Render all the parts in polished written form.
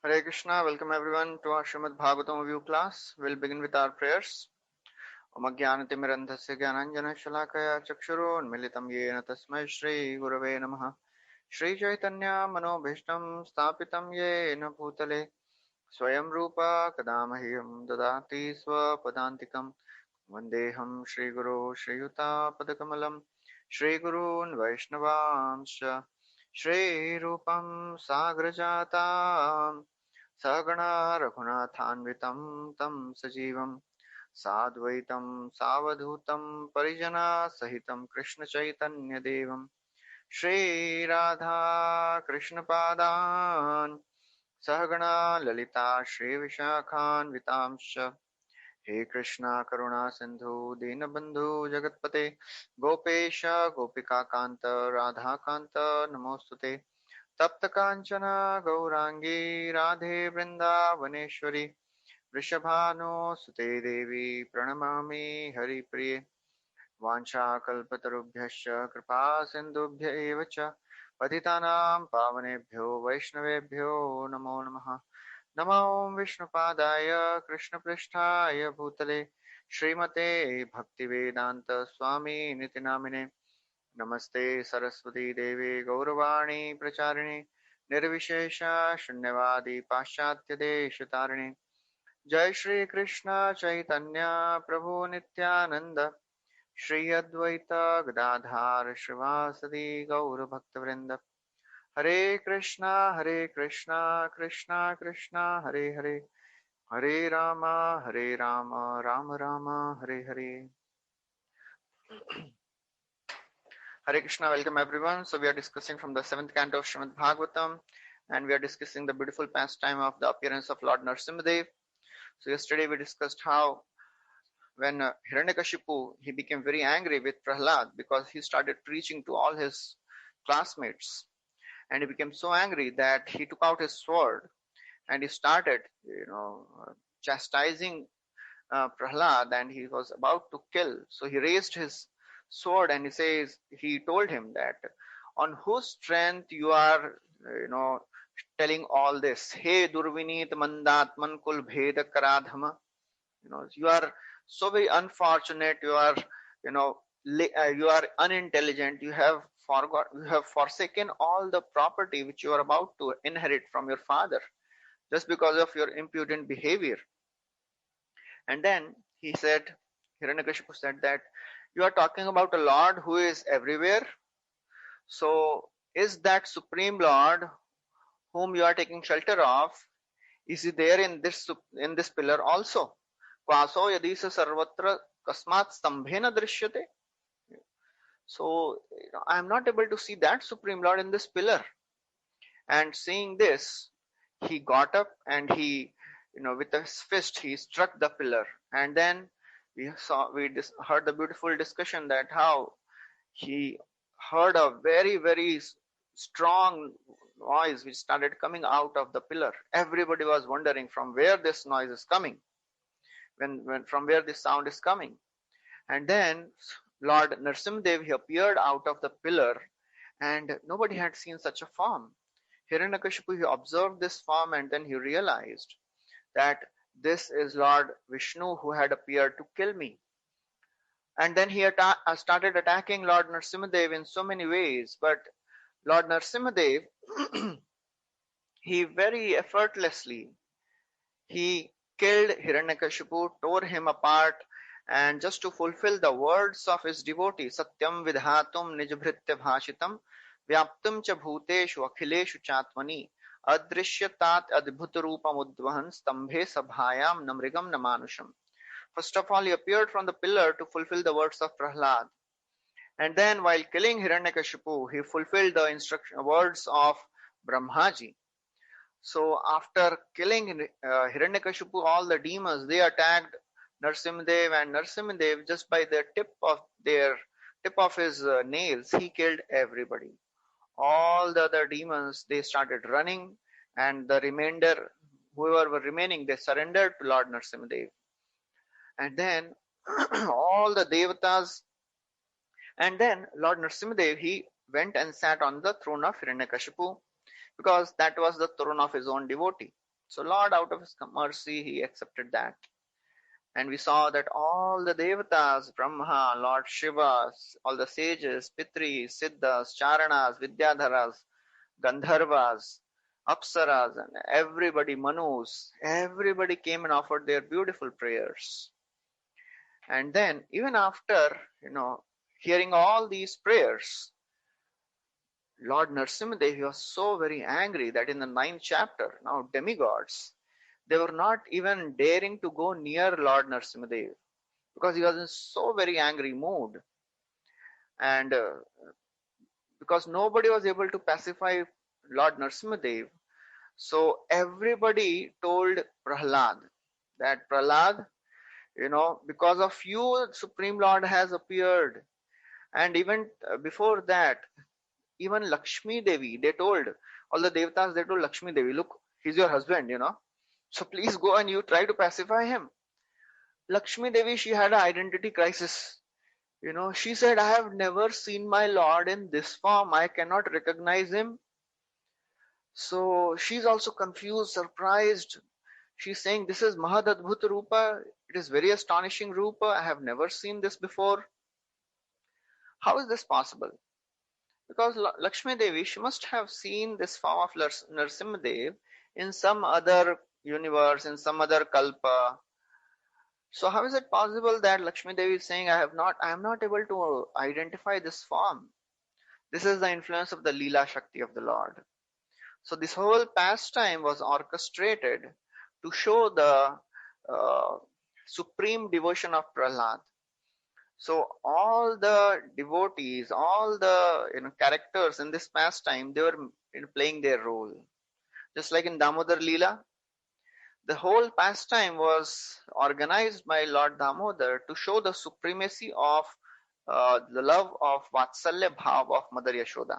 Hare Krishna, welcome everyone to our Srimad Bhagavatam review class. We'll begin with our prayers. Om Ajnanatimirandhasya Jnananjana Shalakaya Chakshurunmilitam Yena Tasmai Shri Gurave Namaha. Shri Chaitanya Manobhishtam Sthapitam Yena Bhutale Swayam Rupa Kadamahyam Dadati Swapadantikam Vandeham Shri Guru Shri Yuta Padakamalam Shri Gurun Vaishnavamsha Shri Rupam Sagrajatam Sagana Raghunathanvitam Tam Sajivam Sadvaitam Savadhutam Parijana Sahitam Krishna Chaitanya Devam Shri Radha Krishna Padan Sahagana Lalita Shri Vishakhan Vitamsha He Krishna Karuna Sindhu Dinabandhu Jagatpate Gopesha Gopika Kanta Radha Kanta Namostute तप्त कांचना गौरांगी राधे वृंदावनेश्वरी वृषभानुसुते देवी प्रणमामि हरिप्रिये वाञ्छाकल्पतरुभ्यश्च कृपा सिन्धुभ्य एव च पतितानां पावनेभ्यो वैष्णवेभ्यो नमो नमः नमो विष्णुपादाय कृष्णपृष्ठाय भूतले श्रीमते भक्तिवेदान्त स्वामी निति नामिने नमस्ते सरस्वती देवी गौरवाणी प्रचारिणे निर्विशेष शून्यवादी पाश्चात्य देश तारिणे जय श्री कृष्ण चैतन्य प्रभु नित्यानंद श्री अद्वैत गदाधार श्रीवासदि गौर भक्तवृंद हरे Krishna Krishna Krishna Hare Hare Hare Ram Ram Ram Hare Hare. Hare Krishna, welcome everyone. So we are discussing from the 7th canto of Srimad Bhagavatam, and we are discussing the beautiful pastime of the appearance of Lord Narasimhadev. So yesterday we discussed how when Hiranyakashipu, he became very angry with Prahlad because he started preaching to all his classmates, and he became so angry that he took out his sword and he started, chastising Prahlad, and he was about to kill. So he raised his sword and he told him that on whose strength you are, telling all this. Hey Durvinit Mandatman Kul Bheda Karadhama. You are so very unfortunate. You are, you are unintelligent. You have forsaken all the property which you are about to inherit from your father just because of your impudent behavior. And then he said, Hiranyakashipu said that you are talking about a Lord who is everywhere. So is that Supreme Lord whom you are taking shelter of, is he there in this pillar also? Kvaso yadisa sarvatra kasmat stambhena drishyate. So I am not able to see that Supreme Lord in this pillar. And seeing this, he got up and he, with his fist, he struck the pillar. And then we heard the beautiful discussion that how he heard a very, very strong noise which started coming out of the pillar. Everybody was wondering from where this noise is coming, from where this sound is coming. And then Lord Narasimhadev, he appeared out of the pillar, and nobody had seen such a form. Hiranyakashipu, he observed this form, and then he realized that this is Lord Vishnu who had appeared to kill me. And then he started attacking Lord Narasimhadev in so many ways. But Lord Narasimhadev, he very effortlessly, he killed Hiranyakashipu, tore him apart, and just to fulfill the words of his devotee, Satyam Vidhatum Nijabhritya Bhashitam Vyaptum Cha Bhuteshu Akhileshu Chatmani Adrishyatat Adbhutarupamudvahan Stambhe Sabhayam Namrigam Namanusham. First of all, he appeared from the pillar to fulfill the words of Prahlad. And then while killing Hiranyakashipu, he fulfilled the words of Brahmaji. So after killing Hiranyakashipu, all the demons, they attacked Narasimhadev, and Narasimhadev, just by the tip of his nails, he killed everybody. All the other demons, they started running, and the remainder, whoever were remaining, they surrendered to Lord Narasimhadev. And then all the devatas, and then Lord Narasimhadev, he went and sat on the throne of Hiranyakashipu, because that was the throne of his own devotee. So Lord, out of his mercy, he accepted that. And we saw that all the devatas, Brahma, Lord Shiva, all the sages, Pitris, Siddhas, Charanas, Vidyadharas, Gandharvas, Apsaras, and everybody, Manus, everybody came and offered their beautiful prayers. And then, even after, hearing all these prayers, Lord Nrsimhadev, he was so very angry that in the 9th chapter, now demigods, they were not even daring to go near Lord Nrsimhadev because he was in so very angry mood. And because nobody was able to pacify Lord Nrsimhadev, so everybody told Prahlad that Prahlad, because of you, Supreme Lord has appeared. And even before that, even Lakshmi Devi, they told, all the devatas, they told Lakshmi Devi, look, he's your husband, so please go and you try to pacify him. Lakshmi Devi, she had an identity crisis. She said, I have never seen my Lord in this form. I cannot recognize him. So she's also confused, surprised. She's saying, this is Mahadadbhuta Rupa. It is very astonishing Rupa. I have never seen this before. How is this possible? Because Lakshmi Devi, she must have seen this form of Nrsimhadev in some other universe, in some other kalpa. So how is it possible that Lakshmi Devi is saying, I am not able to identify this form? This is the influence of the Leela Shakti of the Lord. So this whole pastime was orchestrated to show the supreme devotion of Prahlad. So all the devotees, all the characters in this pastime, they were playing their role. Just like in Damodar Leela, the whole pastime was organized by Lord Damodar to show the supremacy of the love of Vatsalya Bhav of Mother Yashoda.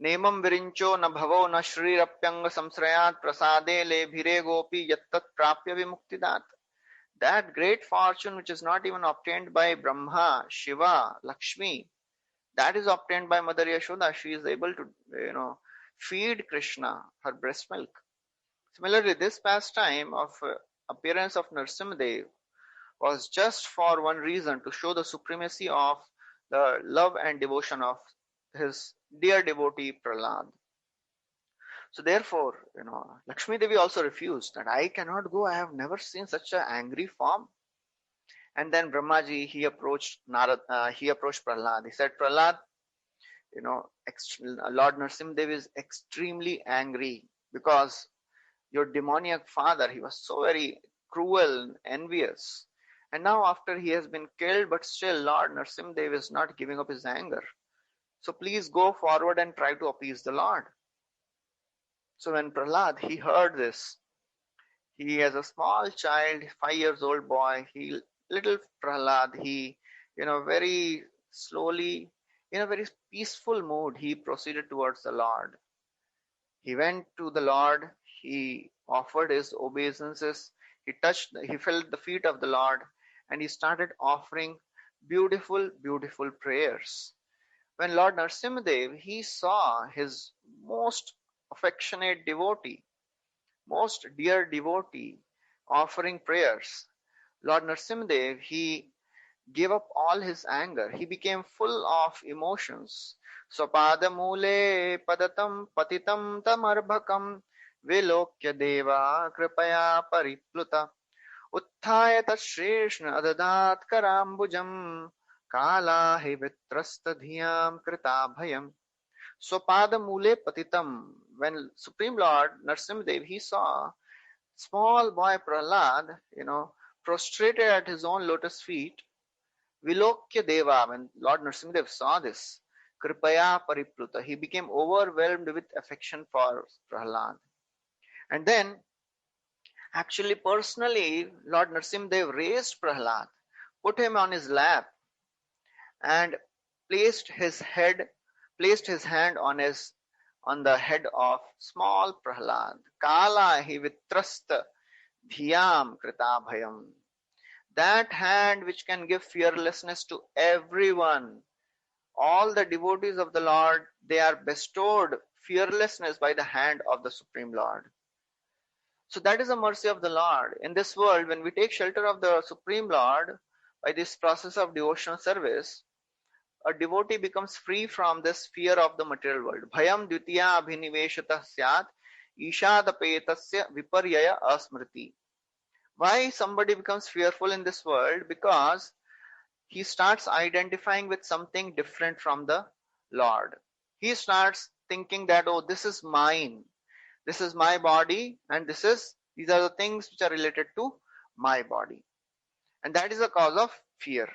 Nemam virincho na bhavo na shrirapyanga samsrayat prasade le bhire gopi yattat prapya vimuktidat. That great fortune which is not even obtained by Brahma, Shiva, Lakshmi, that is obtained by Mother Yashoda. She is able to, feed Krishna her breast milk. Similarly, this pastime of appearance of Nrsimhadev was just for one reason, to show the supremacy of the love and devotion of his dear devotee Prahlad. So therefore, Lakshmi Devi also refused that I cannot go. I have never seen such an angry form. And then Brahmaji, he approached Prahlad. He said, Prahlad, Lord Nrsimhadev is extremely angry because your demoniac father, he was so very cruel and envious. And now after he has been killed, but still Lord Nrsimhadev is not giving up his anger. So please go forward and try to appease the Lord. So when Prahlad, he heard this, he as a small child, 5 years old boy, little Prahlad, he, very slowly, in a very peaceful mood, he proceeded towards the Lord. He went to the Lord, he offered his obeisances, he felt the feet of the Lord, and he started offering beautiful, beautiful prayers. When Lord Nrsimhadev, he saw his most affectionate devotee, most dear devotee offering prayers, Lord Nrsimhadev, he gave up all his anger. He became full of emotions. Swapada mule padatam patitam tamarbhakam vilokya deva kripaya paripluta utthaya tashrishna adadat karambujam kala hi vitrasta dhyam krita bhayam. Swapada mule patitam. When Supreme Lord Nrsimhadev, he saw small boy Prahlad, prostrated at his own lotus feet, Vilokya Deva, when Lord Nrsimhadev saw this, Kripaya Paripluta, he became overwhelmed with affection for Prahlad. And then, actually personally, Lord Nrsimhadev raised Prahlad, put him on his lap, and placed his hand on the head of small Prahlad. Kala hi vitrasta dhyam krita bhayam. That hand which can give fearlessness to everyone. All the devotees of the Lord, they are bestowed fearlessness by the hand of the Supreme Lord. So that is the mercy of the Lord. In this world, when we take shelter of the Supreme Lord by this process of devotional service, a devotee becomes free from this fear of the material world. Bhayam dvitiya abhiniveshatah syat ishadapetasya viparyaya asmriti. Why somebody becomes fearful in this world? Because he starts identifying with something different from the Lord. He starts thinking that, oh, this is mine. This is my body, and these are the things which are related to my body. And that is the cause of fear.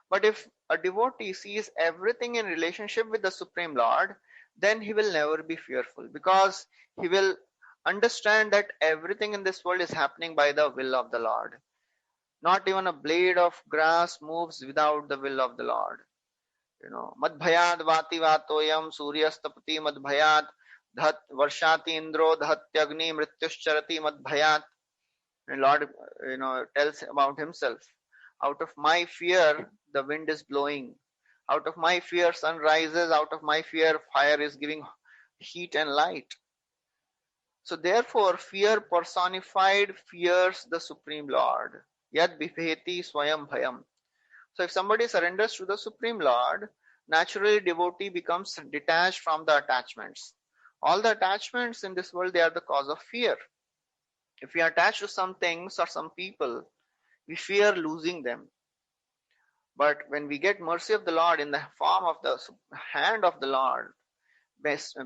But if a devotee sees everything in relationship with the Supreme Lord, then he will never be fearful, because he will understand that everything in this world is happening by the will of the Lord. Not even a blade of grass moves without the will of the Lord. Madbhayad vati vatoyam suryastapati madbhayat dhat varshati indro dhatyagni mrityuscharati madbhayat. And Lord, tells about himself. Out of my fear, the wind is blowing. Out of my fear, sun rises. Out of my fear, fire is giving heat and light. So therefore, fear personified fears the Supreme Lord. Yad bibheti swayam bhayam. So if somebody surrenders to the Supreme Lord, naturally devotee becomes detached from the attachments. All the attachments in this world, they are the cause of fear. If we are attached to some things or some people, we fear losing them. But when we get mercy of the Lord in the form of the hand of the Lord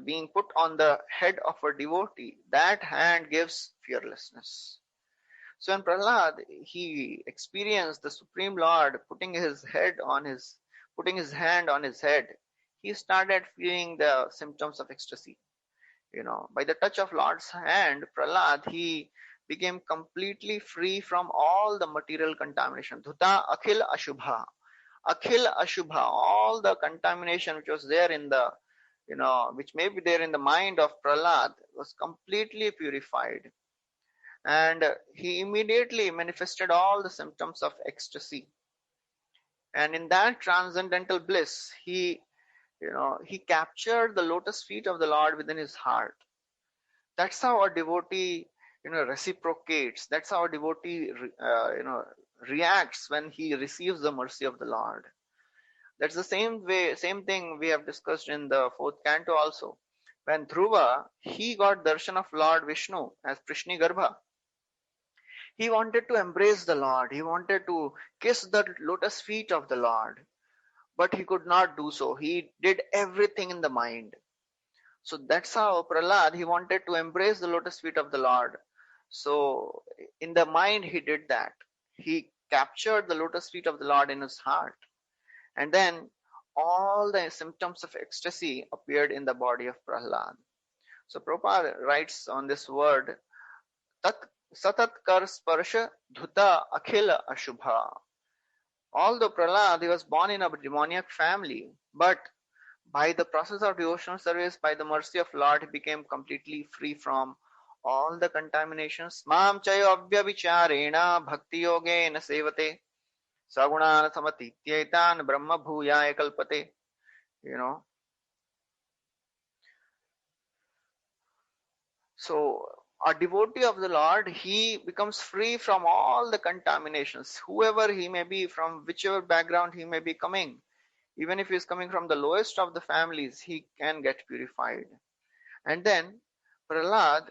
being put on the head of a devotee, that hand gives fearlessness. So when Prahlad, he experienced the Supreme Lord putting his hand on his head, he started feeling the symptoms of ecstasy. By the touch of Lord's hand, Prahlad, he became completely free from all the material contamination. Dhuta akhil ashubha. Akhil ashubha, all the contamination which was there which may be there in the mind of Prahlad, was completely purified. And he immediately manifested all the symptoms of ecstasy. And in that transcendental bliss, he captured the lotus feet of the Lord within his heart. That's how a devotee, reciprocates. That's how a devotee, reacts when he receives the mercy of the Lord. That's the same thing we have discussed in the 4th canto also. When Dhruva, he got darshan of Lord Vishnu as Prishni Garbha. He wanted to embrace the Lord. He wanted to kiss the lotus feet of the Lord. But he could not do so. He did everything in the mind. So that's how Prahlad, he wanted to embrace the lotus feet of the Lord. So in the mind, he did that. He captured the lotus feet of the Lord in his heart. And then all the symptoms of ecstasy appeared in the body of Prahlad. So Prabhupada writes on this word, Tat Satat Kar Sparsha Dhuta Akhila Ashubha. Although Prahlad, he was born in a demoniac family, but by the process of devotional service, by the mercy of Lord, he became completely free from all the contaminations. Mam chayo abhya vicharena bhakti yogena sevate sagunana samatityetan brahma bhuyaya kalpate. So a devotee of the Lord, he becomes free from all the contaminations, whoever he may be, from whichever background he may be coming. Even if he is coming from the lowest of the families, he can get purified. And then Prahlad,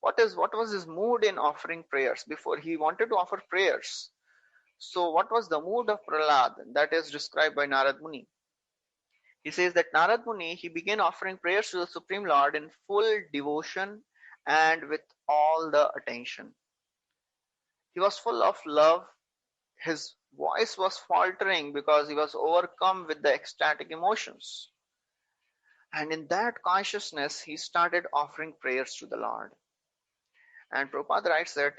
what was his mood in offering prayers? Before, he wanted to offer prayers. So what was the mood of Prahlad? That is described by Narad Muni. He says that Narad Muni, he began offering prayers to the Supreme Lord in full devotion and with all the attention. He was full of love. His voice was faltering because he was overcome with the ecstatic emotions. And in that consciousness, he started offering prayers to the Lord. And Prabhupada writes that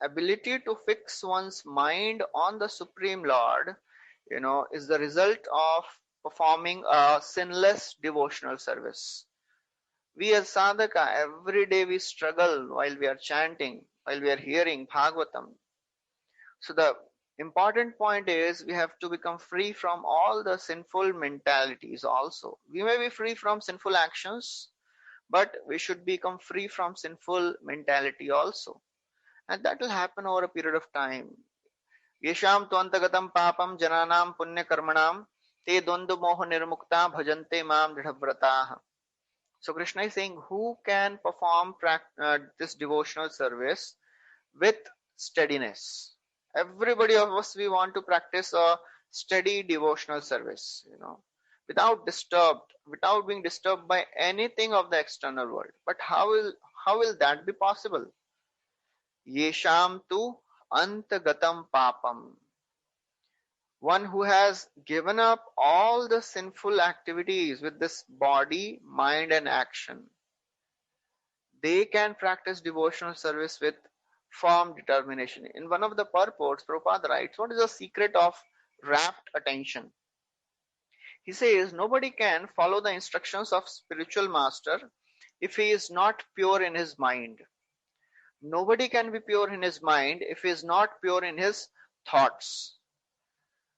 ability to fix one's mind on the Supreme Lord, is the result of performing a sinless devotional service. We as sadhaka, every day we struggle while we are chanting, while we are hearing Bhagavatam. So the important point is we have to become free from all the sinful mentalities also. We may be free from sinful actions, but we should become free from sinful mentality also. And that will happen over a period of time. Yesham tvantagatam papam jananam punya karmanam te dvandva moha nirmukta bhajante mam dridhavrataha. So Krishna is saying, who can perform this devotional service with steadiness? Everybody of us, we want to practice a steady devotional service, without being disturbed by anything of the external world. But how will that be possible? Yesham tu antagatam papam. One who has given up all the sinful activities with this body, mind, and action, they can practice devotional service with firm determination. In one of the purports, Prabhupada writes, what is the secret of rapt attention? He says, nobody can follow the instructions of spiritual master if he is not pure in his mind. Nobody can be pure in his mind if he is not pure in his thoughts.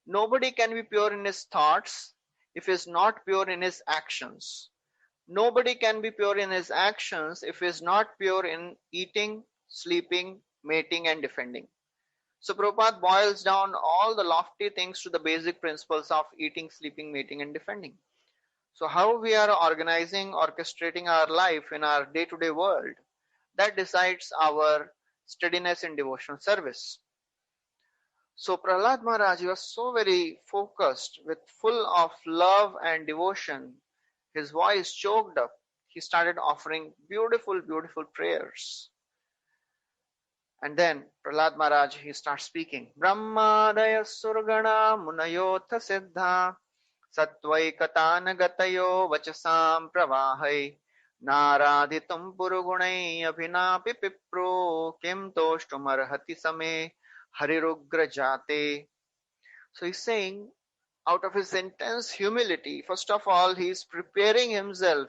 Nobody can be pure in his thoughts if he is not pure in his actions. Nobody can be pure in his actions if he is not pure in eating, sleeping, mating, and defending. So Prabhupada boils down all the lofty things to the basic principles of eating, sleeping, mating, and defending. So how we are organizing, orchestrating our life in our day-to-day world, that decides our steadiness in devotional service. So Prahlad Maharaj, he was so very focused, with full of love and devotion. His voice choked up. He started offering beautiful, beautiful prayers. And then Prahlad Maharaj, he starts speaking. Brahmadaya surgana munayotha siddha satvaikatana gatayo vachasam pravahai naradhitum purugunai abhinapi pipro kim toshtumarhati same harirugra jate. So he's saying, out of his intense humility, first of all, he is preparing himself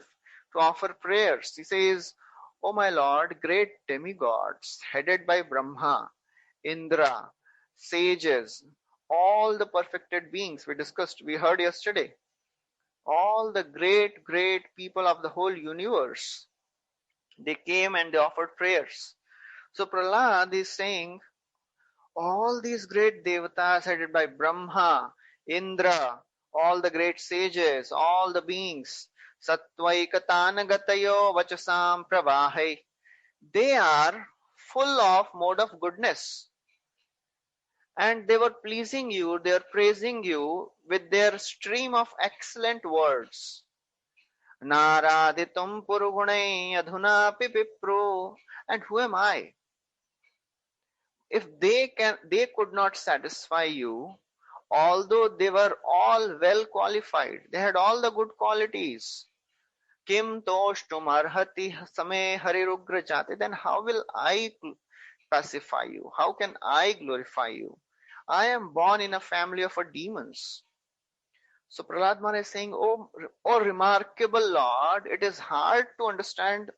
to offer prayers. He says, O my Lord, great demigods, headed by Brahma, Indra, sages, all the perfected beings we heard yesterday, all the great, great people of the whole universe, they came and they offered prayers. So Prahlad is saying, all these great devatas headed by Brahma, Indra, all the great sages, all the beings, Satvaikatana gatayo vachasam pravahai, they are full of mode of goodness. And they were pleasing you, they are praising you with their stream of excellent words. Naraditum purugunai adhuna pipipro. And who am I? If they could not satisfy you, although they were all well qualified, they had all the good qualities. Kim toshtum arhati same harirugra jate. Then how will I pacify you? How can I glorify you? I am born in a family of demons. So Prahlad Maharaj is saying, oh remarkable Lord, it is hard to understand,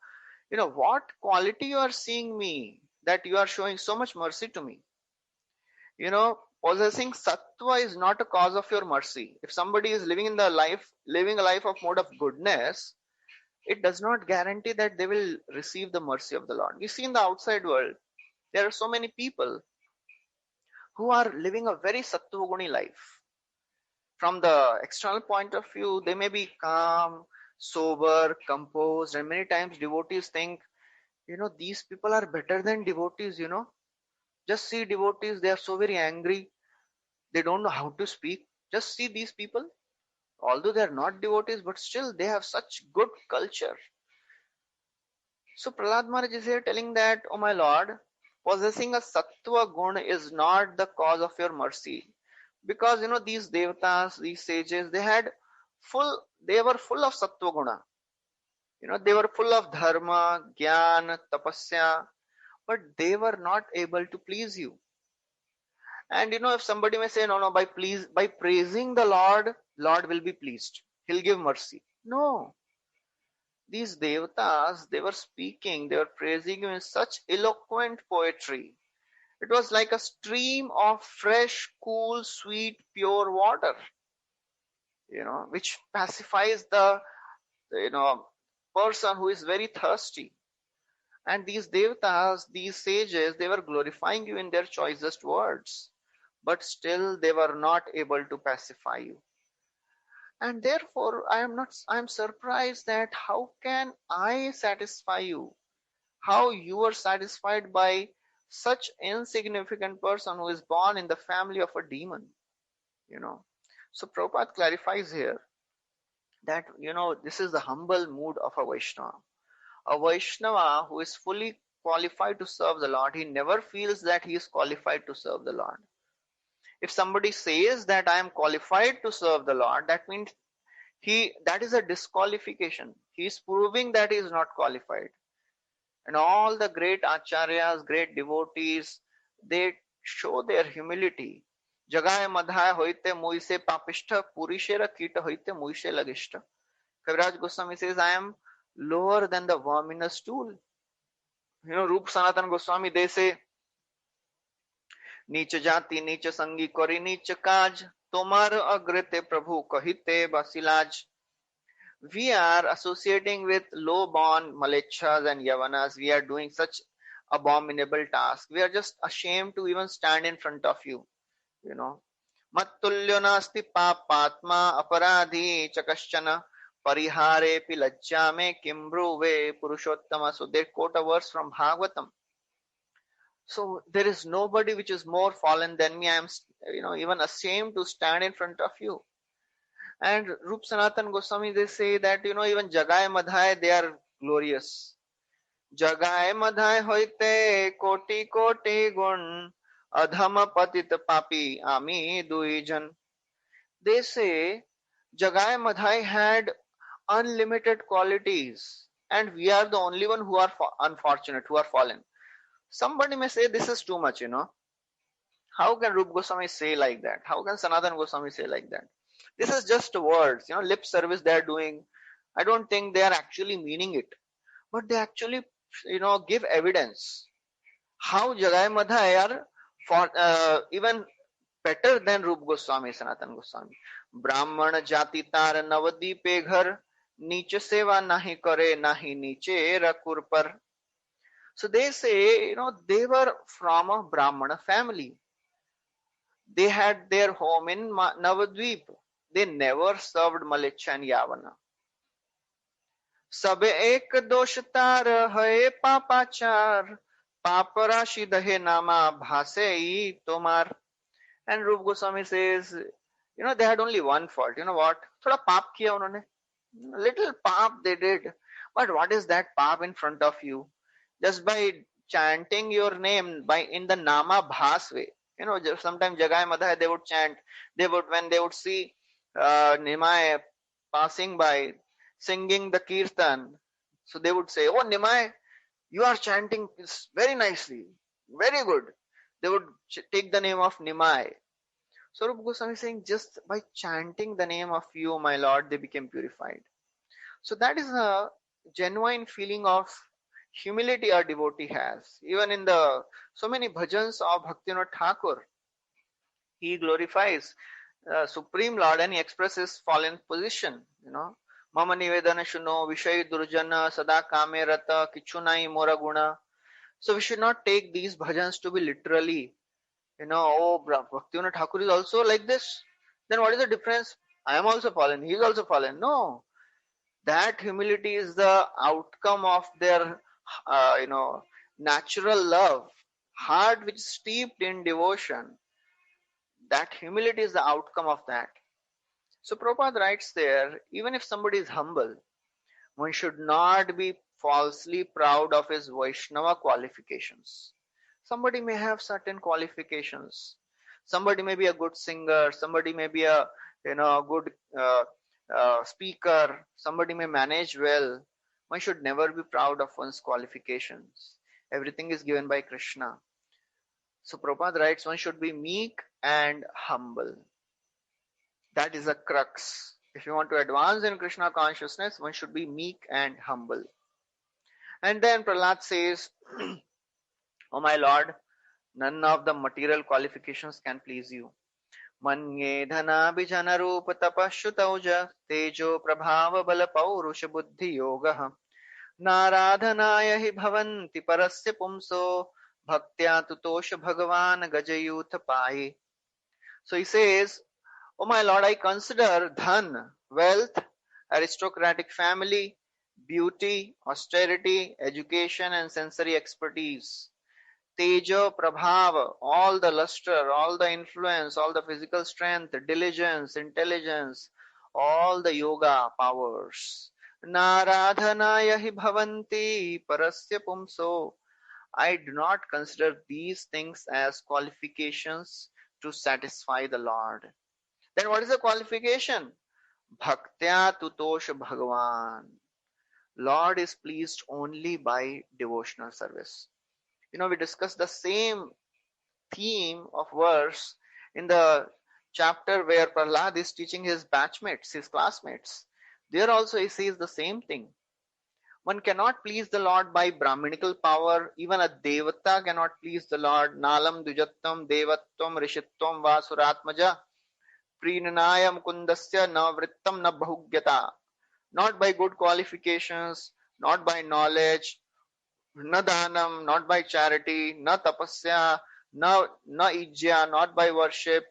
what quality you are seeing me, that you are showing so much mercy to me. Possessing sattva is not a cause of your mercy. If somebody is living a life of mode of goodness, it does not guarantee that they will receive the mercy of the Lord. We see in the outside world, there are so many people who are living a very sattva-guni life. From the external point of view, they may be calm, sober, composed, and many times devotees think, these people are better than devotees, Just see devotees, they are so very angry. They don't know how to speak. Just see these people. Although they are not devotees, but still they have such good culture. So Prahlad Maharaj is here telling that, oh my Lord, possessing a sattva guna is not the cause of your mercy. Because these devatas, these sages, they were full of sattva guna. They were full of dharma, jnana, tapasya, but they were not able to please you. And if somebody may say, no, by praising the Lord will be pleased. He'll give mercy. No. These devatas, they were speaking, they were praising you in such eloquent poetry. It was like a stream of fresh, cool, sweet, pure water, which pacifies the person who is very thirsty. And these devatas, these sages, they were glorifying you in their choicest words, but still they were not able to pacify you. And therefore, I am surprised that how can I satisfy you? How you are satisfied by such insignificant person who is born in the family of a demon, you know. So Prabhupada clarifies here that, this is the humble mood of a Vaishnava. A Vaishnava who is fully qualified to serve the Lord, he never feels that he is qualified to serve the Lord. If somebody says that I am qualified to serve the Lord, that means that is a disqualification. He is proving that he is not qualified. And all the great acharyas, great devotees, they show their humility. Jagaya madhaya hoite muise papishta purishera kita hoite muise lagishta. Kaviraj Goswami says, I am lower than the worm in a stool. Rup Sanatan Goswami, they say, नीच जाति नीच संगी करी नीच काज तोमार अग्रते प्रभु कहते बसिलाज. We are associating with low-born malechhas and yavanas. We are doing such abominable tasks. We are just ashamed to even stand in front of you. Mattulyo nasti papatma aparadhi chakaschana parihare pi lajjame kimbruve purushottama. So they quote a verse from Bhagavatam. So there is nobody which is more fallen than me. I am, even ashamed to stand in front of you. And Rup Sanatan Goswami, they say that, even Jagai Madhai, they are glorious. Jagai Madhai hoite koti koti gun adhama patita papi ami duijan. They say Jagai Madhai had unlimited qualities, and we are the only one who are unfortunate, who are fallen. Somebody may say this is too much, How can Rup Goswami say like that? How can Sanatan Goswami say like that? This is just words, lip service they are doing. I don't think they are actually meaning it. But they actually, give evidence. How Jagai Madhai are even better than Rup Goswami, Sanatan Goswami. Brahman jati tar navadipe ghar, niche seva nahi kare, nahi niche rakur par. So they say, they were from a Brahmana family. They had their home in Navadvip. They never served Malecha and Yavana. Sabe ek doshtar hai papachar, paparashi dahe nama bhase tomar. And Rup Goswami says, they had only one fault. You know what? Thoda paap kiya unhone. Little paap they did. But what is that paap in front of you? Just by chanting your name in the nama bhas way. Sometimes Jagai Madhai they would chant. When they would see Nimai passing by, singing the kirtan. So they would say, oh Nimai, you are chanting this very nicely. Very good. They would take the name of Nimai. So Rupa Goswami is saying, just by chanting the name of you, my Lord, they became purified. So that is a genuine feeling of humility our devotee has. Even in so many bhajans of Bhaktivinoda Thakur, he glorifies Supreme Lord and he expresses fallen position. Mama nivedana shuno vishay durjana sada kame rata kichunai mora guna. So we should not take these bhajans to be literally, oh, Bhaktivinoda Thakur is also like this. Then what is the difference? I am also fallen. He is also fallen. No. That humility is the outcome of their, natural love, heart which is steeped in devotion. That humility is the outcome of that. So Prabhupada writes there, even if somebody is humble, one should not be falsely proud of his Vaishnava qualifications. Somebody may have certain qualifications. Somebody may be a good singer. Somebody may be a good speaker. Somebody may manage well. One should never be proud of one's qualifications. Everything is given by Krishna. So Prabhupada writes, one should be meek and humble. That is a crux. If you want to advance in Krishna consciousness, one should be meek and humble. And then Prahlad says, oh my Lord, none of the material qualifications can please you. Manye dhana bijana rupa tapashutauja tejo prabhava bala paurusha buddhi yoga नाराधनाय हि भवन्ति परस्य पुंसो bhaktya tutosha bhagavan gajayuth paye. So he says, "O my Lord, I consider dhan, wealth, aristocratic family, beauty, austerity, education and sensory expertise, teja, prabhava, all the luster, all the influence, all the physical strength, diligence, intelligence, all the yoga powers. Naradhanaya hi bhavanti parasya pumso. I do not consider these things as qualifications to satisfy the Lord. Then what is the qualification? Bhaktya tutosha bhagavan. Lord is pleased only by devotional service. We discussed the same theme of verse in the chapter where Prahlad is teaching his batchmates, his classmates. There also he says the same thing. One cannot please the Lord by Brahminical power. Even a Devata cannot please the Lord. Nalam dujattam devattam rishittam vasuratmaja prinanayam kundasya na vrittam na bahugyata. Not by good qualifications, not by knowledge, na dhanam, not by charity, na tapasya, na ijya, not by worship,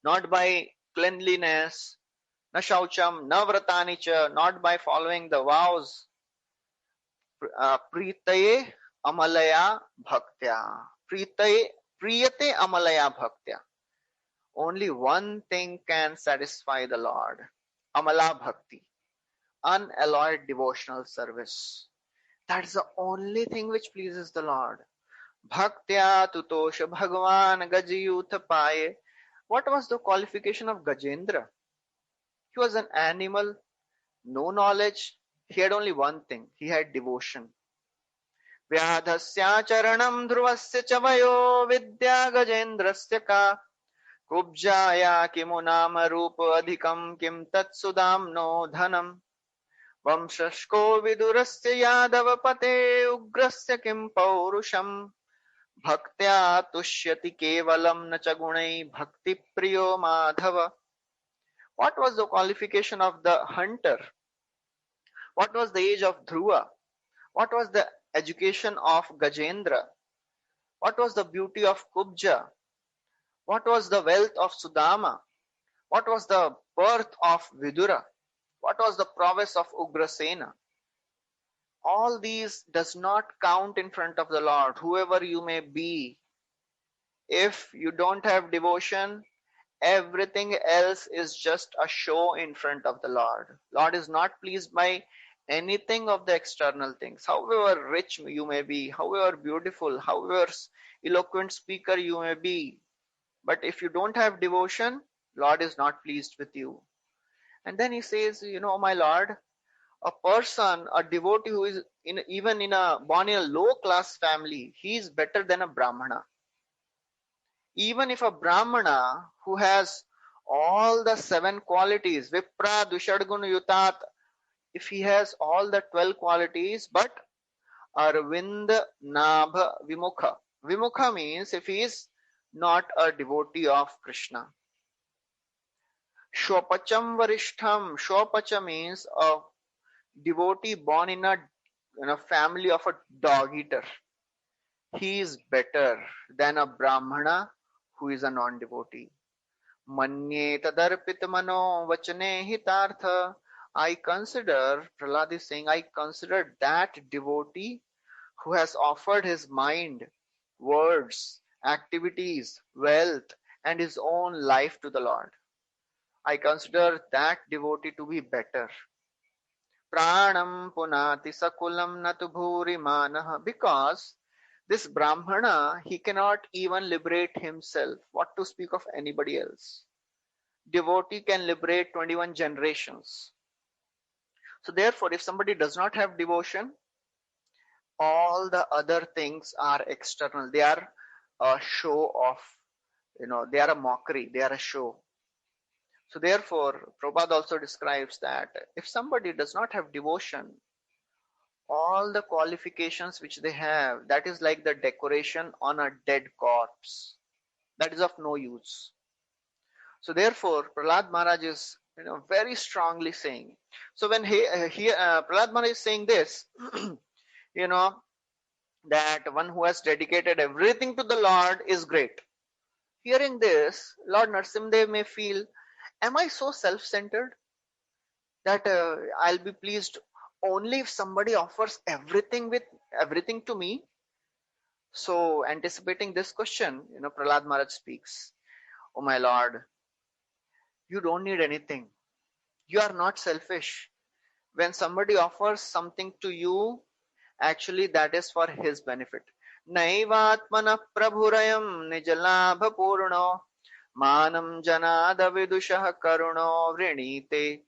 not by cleanliness, na shaucham, na vratanicha, not by following the vows, pritaye amalaya bhaktya. Pritaye, priyate amalaya bhaktya. Only one thing can satisfy the Lord. Amala bhakti, unalloyed devotional service. That is the only thing which pleases the Lord. Bhaktya tutosha bhagavan gajayuth paye. What was the qualification of Gajendra? He was an animal, no knowledge. He had only one thing. He had devotion. Vyadhasya charanam dhruvasya chavayo vidya gajendrasya ka kubjaya kimu nama rupa adhikam kim tat sudamno dhanam vamshashko vidurasya yadavapate ugrasya kim paurusham bhaktya tushyati kevalam na chagunai bhakti priyo madhava. What was the qualification of the hunter? What was the age of Dhruva? What was the education of Gajendra? What was the beauty of Kubja? What was the wealth of Sudama? What was the birth of Vidura? What was the prowess of Ugrasena? All these does not count in front of the Lord, whoever you may be. If you don't have devotion, everything else is just a show in front of the Lord. Lord is not pleased by anything of the external things. However rich you may be, however beautiful, however eloquent speaker you may be, but if you don't have devotion, Lord is not pleased with you. And then he says, my Lord, a person, a devotee who is even born in a low class family, he is better than a Brahmana. Even if a Brahmana who has all the 7 qualities, Vipra, Dushadgun, Yutat, if he has all the 12 qualities, but Arvind Nabha Vimukha. Vimukha means if he is not a devotee of Krishna. Shopacham Varishtham. Shopacha means a devotee born in a family of a dog eater. He is better than a Brahmana who is a non-devotee. Manye tadarpit mano vachane hitartha. I consider, Prahlad is saying, I consider that devotee who has offered his mind, words, activities, wealth, and his own life to the Lord. I consider that devotee to be better. Pranam punati sakulam natu bhuri manah. Because this Brahmana, he cannot even liberate himself. What to speak of anybody else? Devotee can liberate 21 generations. So therefore, if somebody does not have devotion, all the other things are external. They are a show of, they are a mockery. They are a show. So therefore, Prabhupada also describes that if somebody does not have devotion, all the qualifications which they have, that is like the decoration on a dead corpse. That is of no use. So therefore, Prahlad Maharaj is very strongly saying. So when Prahlad Maharaj is saying this, you know, that one who has dedicated everything to the Lord is great. Hearing this, Lord Narsimdev may feel, am I so self-centered that I'll be pleased only if somebody offers everything to me? So anticipating this question, Prahlad Maharaj speaks, oh my Lord, you don't need anything. You are not selfish. When somebody offers something to you, actually that is for his benefit. Naivatmana prabhurayam nijalabha purno manam janada vidushah karuno vrinite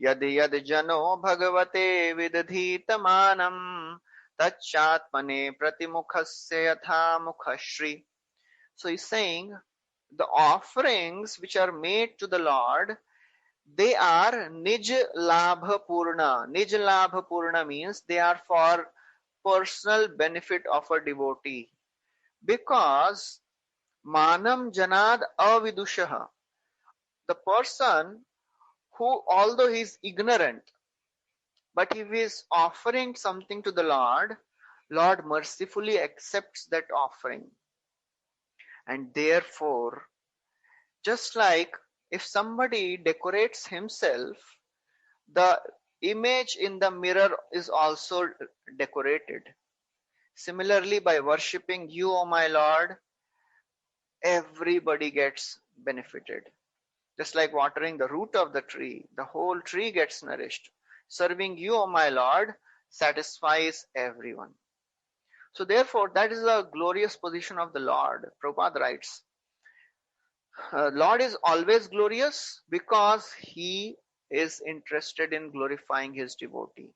yad yad jano bhagavate vidadhita manam tachatmane pratimukhasya yatha mukhashri. So he's saying the offerings which are made to the Lord, they are nij labha purna. Nij labha purna means they are for personal benefit of a devotee. Because manam janad avidushaha, the person who, although he is ignorant, but if he is offering something to the Lord, Lord mercifully accepts that offering. And therefore, just like if somebody decorates himself, the image in the mirror is also decorated. Similarly, by worshipping you, O my Lord, everybody gets benefited. Just like watering the root of the tree, the whole tree gets nourished. Serving you, O my Lord, satisfies everyone. So therefore, that is a glorious position of the Lord. Prabhupada writes, Lord is always glorious because he is interested in glorifying his devotee.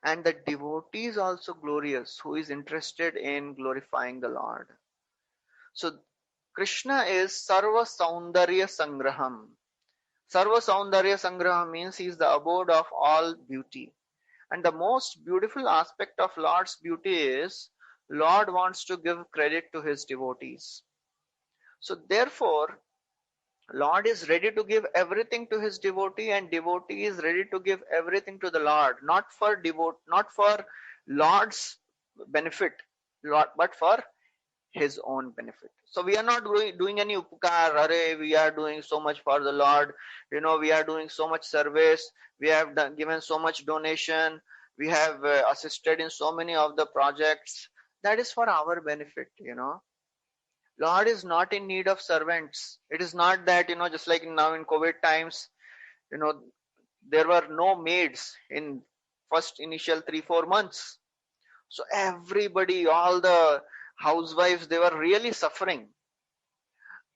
And the devotee is also glorious who is interested in glorifying the Lord. So Krishna is Sarva Saundarya Sangraham. Sarva Saundarya Sangraham means he is the abode of all beauty. And the most beautiful aspect of Lord's beauty is Lord wants to give credit to his devotees. So therefore, Lord is ready to give everything to his devotee, and devotee is ready to give everything to the Lord, not for Lord's benefit, but for his own benefit. So we are not doing any upkar, we are doing so much for the Lord, we are doing so much service, we have given so much donation, we have assisted in so many of the projects. That is for our benefit. Lord is not in need of servants. It is not that, just like now in COVID times, you know, there were no maids in first initial 3-4 months. So everybody, all the housewives, they were really suffering.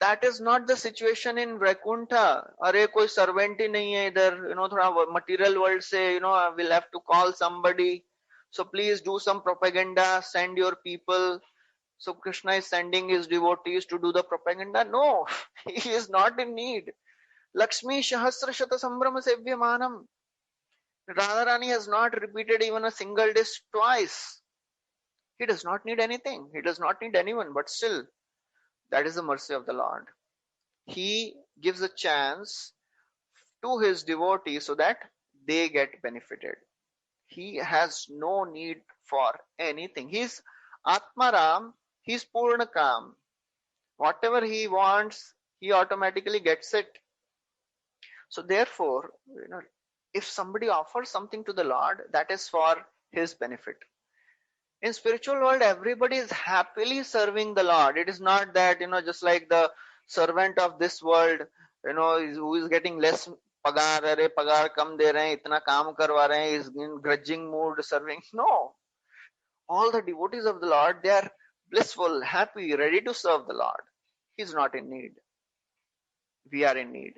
That is not the situation in Vaikuntha. अरे कोई servant ही नहीं है इधर, थोड़ा material world से, we'll have to call somebody. So please do some propaganda, send your people. So Krishna is sending his devotees to do the propaganda. No, he is not in need. Lakshmi Shahasra Shata Sambrama Sevyamanam. Radharani has not repeated even a single dish twice. He does not need anything. He does not need anyone. But still, that is the mercy of the Lord. He gives a chance to his devotees so that they get benefited. He has no need for anything. He's Atmaram. He's Purnakam. Whatever he wants, he automatically gets it. So therefore, if somebody offers something to the Lord, that is for his benefit. In spiritual world, everybody is happily serving the Lord. It is not that, just like the servant of this world, who is getting less pagar, अरे pagar kam de rahe hain, itna kaam karwa rahe hain, is in grudging mood serving. No. All the devotees of the Lord, they are blissful, happy, ready to serve the Lord. He is not in need. We are in need.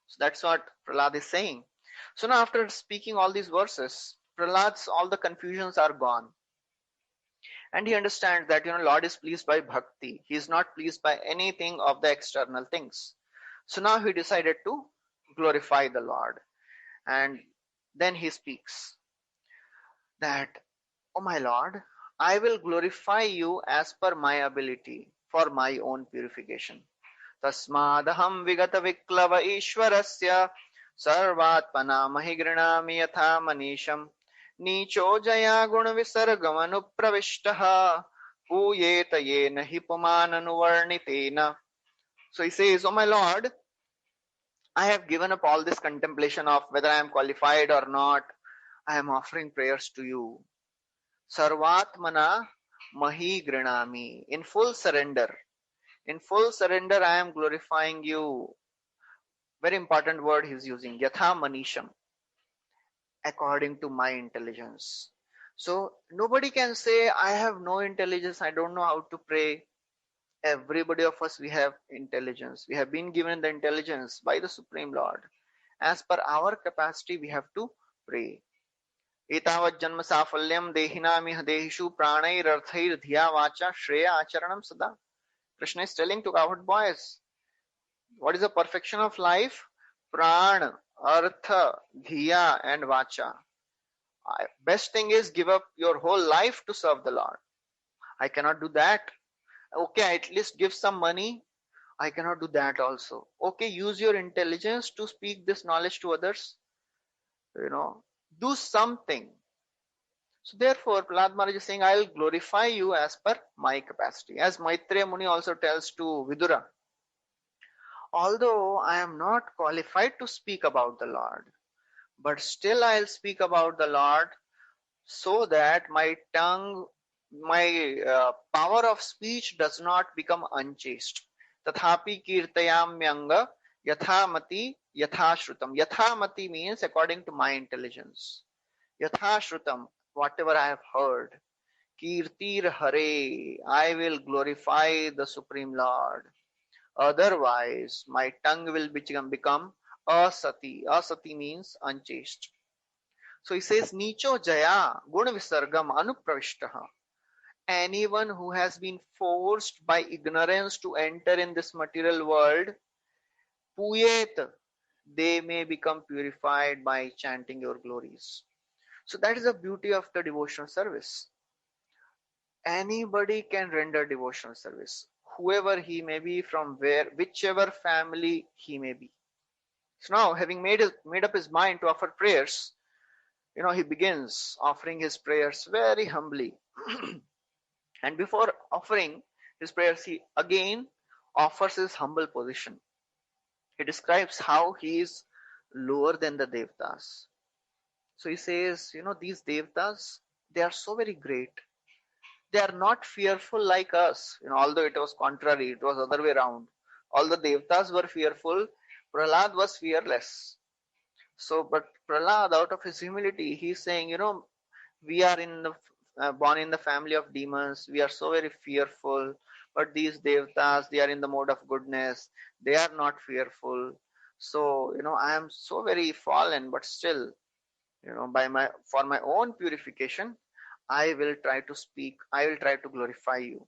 So that's what Prahlad is saying. So now after speaking all these verses, Prahlad's all the confusions are gone. And he understands that, Lord is pleased by bhakti. He is not pleased by anything of the external things. So now he decided to glorify the Lord. And then he speaks that, oh my Lord, I will glorify you as per my ability for my own purification. Tasmadaham vigata viklava ishwarasya sarvatmana mahigrinami yatha manisham Nicho jaya guna visargamanu pravishtaha puyeta yena hipumananu. So he says, "Oh my Lord, I have given up all this contemplation of whether I am qualified or not. I am offering prayers to you. Sarvatmana mahi grinami. In full surrender. In full surrender, I am glorifying you." Very important word he's using. Yatha manisham. According to my intelligence. So nobody can say, I have no intelligence. I don't know how to pray. Everybody of us, we have intelligence. We have been given the intelligence by the Supreme Lord. As per our capacity, we have to pray. Etavat janma safalyam dehinami dehishu pranair arthair dhiya vacha shreya acharanam sada. Krishna is telling to cowherd boys, what is the perfection of life? Prana, artha, dhiya and vacha. Best thing is give up your whole life to serve the Lord. I cannot do that. Okay, at least give some money. I cannot do that also. Okay, use your intelligence to speak this knowledge to others. Do something. So therefore, Prahlad Maharaj is saying, I will glorify you as per my capacity. As Maitreya Muni also tells to Vidura, although I am not qualified to speak about the Lord, but still I will speak about the Lord so that my tongue, my power of speech does not become unchaste. Tathapi kirtayamyanga yathamati yathashrutam. Yathamati means according to my intelligence. Yathashrutam, whatever I have heard. Kirtir Hare, I will glorify the Supreme Lord. Otherwise, my tongue will become asati. Asati means unchaste. So he says, Nicho Jaya Guna Visargam Anupravishtaha. Anyone who has been forced by ignorance to enter in this material world, Puyet, they may become purified by chanting your glories. So that is the beauty of the devotional service. Anybody can render devotional service, whoever he may be, from whichever family he may be. So now, having made up his mind to offer prayers, he begins offering his prayers very humbly. And before offering his prayers, he again offers his humble position. He describes how he is lower than the Devtas. So he says, these Devtas, they are so very great. They are not fearful like us. Although it was contrary, it was other way around. All the Devtas were fearful, Prahlad was fearless. So, but Prahlad, out of his humility, he's saying, we are born in the family of demons. We are so very fearful. But these Devtas, they are in the mode of goodness. They are not fearful. So, I am so very fallen, but still, for my own purification, I will try to speak. I will try to glorify you.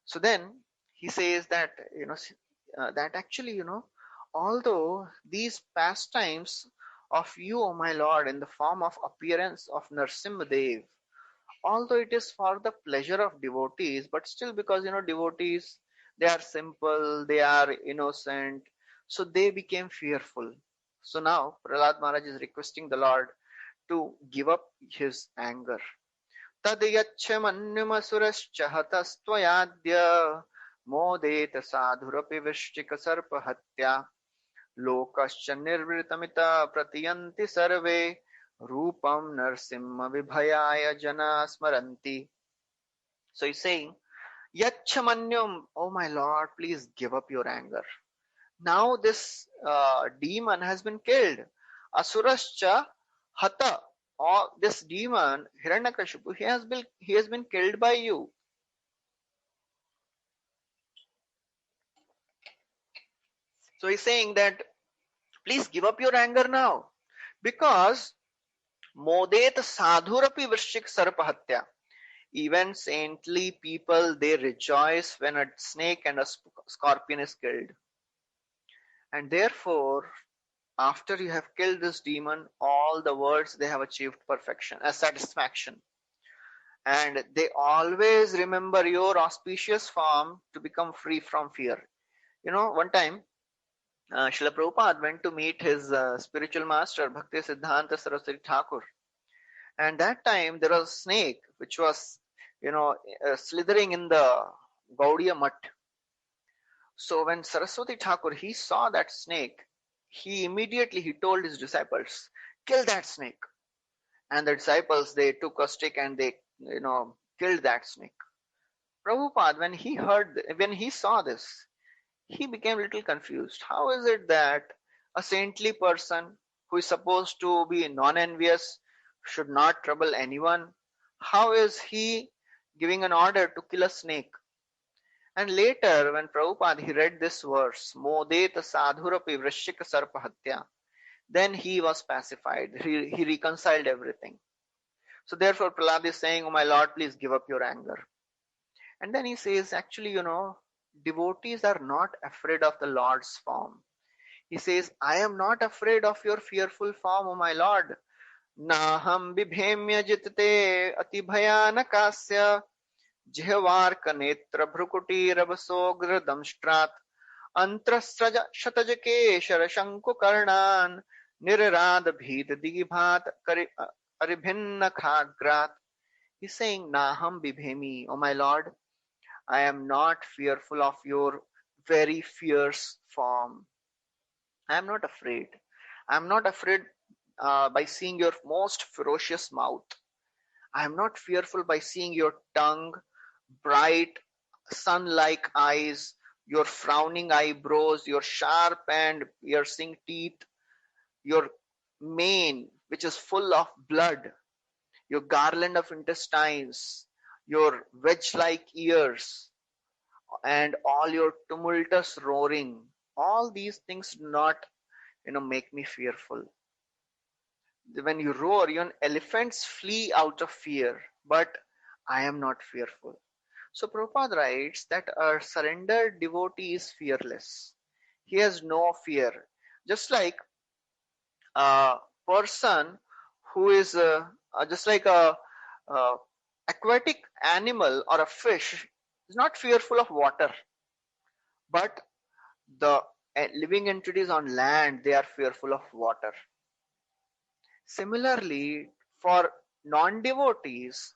So then he says that, that actually, although these pastimes of you, O my Lord, in the form of appearance of Narsimhadev, although it is for the pleasure of devotees, but still because, devotees, they are simple, they are innocent, so they became fearful. So now Prahlad Maharaj is requesting the Lord to give up his anger. Tad yachmanyumasuraschahatatvayadya modeta sadhurapi vishchika sarpahatya lokascha nirvritamita pratiyanti sarve rupam narsimha vibhayaya jana smaranti. So he's saying, Yachmanyum, oh my Lord, please give up your anger. Now this demon has been killed. Asurascha hata, or this demon Hiranyakashipu, he has been killed by you. So he's saying that please give up your anger now, because modet sadhurapi vrishchik sarpahatya. Even saintly people, they rejoice when a snake and a scorpion is killed. And therefore, after you have killed this demon, all the worlds, they have achieved perfection, a satisfaction. And they always remember your auspicious form to become free from fear. One time, Srila Prabhupada went to meet his spiritual master, Bhakti Siddhanta Saraswati Thakur. And that time there was a snake which was, slithering in the Gaudiya mutt. So when Saraswati Thakur, he saw that snake, he told his disciples, kill that snake. And the disciples, they took a stick and they, killed that snake. Prabhupada, when he saw this, he became a little confused. How is it that a saintly person who is supposed to be non-envious should not trouble anyone? How is he giving an order to kill a snake? And later, when Prabhupada he read this verse, Modeta sadhurapi vrishika sarpahatya, then he was pacified. He reconciled everything. So therefore, Prahlad is saying, oh my Lord, please give up your anger. And then he says, actually, devotees are not afraid of the Lord's form. He says, I am not afraid of your fearful form, O my Lord. Naham bibhemya jitate ati bhayanakasya jihvarka netra bhrukuti rabasogra damstrat antrastraja shatajake shanku karnan nirrad bhid digibhat aribhinna khagrat. He's saying, Naham bibhemi, O my Lord, I am not fearful of your very fierce form. I am not afraid. I am not afraid by seeing your most ferocious mouth. I am not fearful by seeing your tongue, bright, sun-like eyes, your frowning eyebrows, your sharp and piercing teeth, your mane, which is full of blood, your garland of intestines, your wedge-like ears, and all your tumultuous roaring. All these things do not, make me fearful. When you roar, even elephants flee out of fear, but I am not fearful. So Prabhupada writes that a surrendered devotee is fearless. He has no fear. Just like a person who is just like a aquatic animal or a fish is not fearful of water, but the living entities on land, they are fearful of water. Similarly, for non-devotees,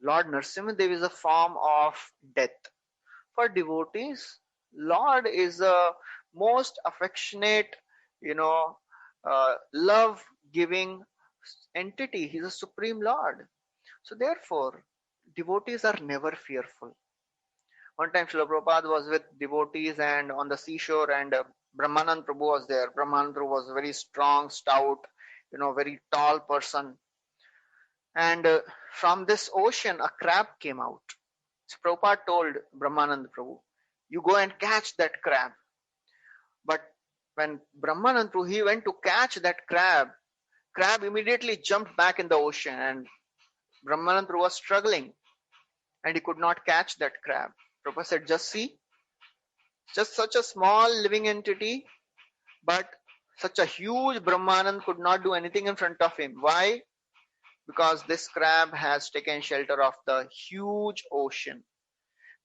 Lord Nrsimhadev is a form of death. For devotees, Lord is a most affectionate, love-giving entity. He's a supreme Lord. So therefore, devotees are never fearful. One time Srila Prabhupada was with devotees and on the seashore, and Brahmanand Prabhu was there. Brahmanand Prabhu was a very strong, stout, very tall person. And from this ocean, a crab came out. So Prabhupada told Brahmanand Prabhu, you go and catch that crab. But when Brahmanand Prabhu, he went to catch that crab immediately jumped back in the ocean, and Brahmanand Prabhu was struggling and he could not catch that crab. Prabhupada said, just see, just such a small living entity, but such a huge Brahmanand could not do anything in front of him. Why? Because this crab has taken shelter of the huge ocean.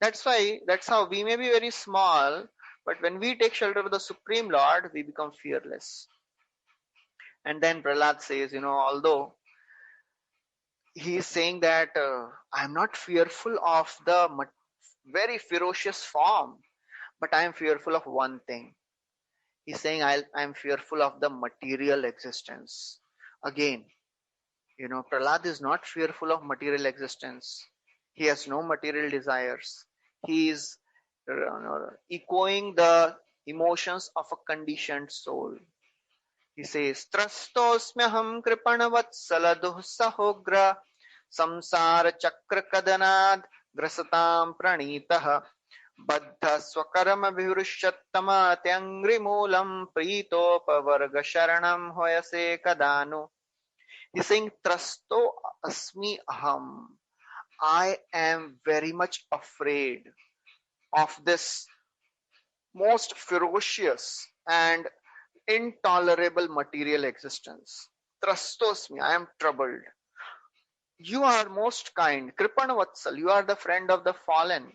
That's how we may be very small, but when we take shelter of the Supreme Lord, we become fearless. And then Prahlad says, although he is saying that I am not fearful of the very ferocious form, but I am fearful of one thing. He's saying I am fearful of the material existence. Again, Prahlad is not fearful of material existence. He has no material desires. He is echoing the emotions of a conditioned soul. He says, Trastosmyaham kripanavatsala duhsahogra samsara chakra kadanad grasatam pranitaha baddha swakarama vihrushyattama tyangri moolam pritopavarga sharanam hoyase kadanu. He's saying, Trasto asmi aham. I am very much afraid of this most ferocious and intolerable material existence. Trastosmi, I am troubled. You are most kind. Kripanavatsal, you are the friend of the fallen.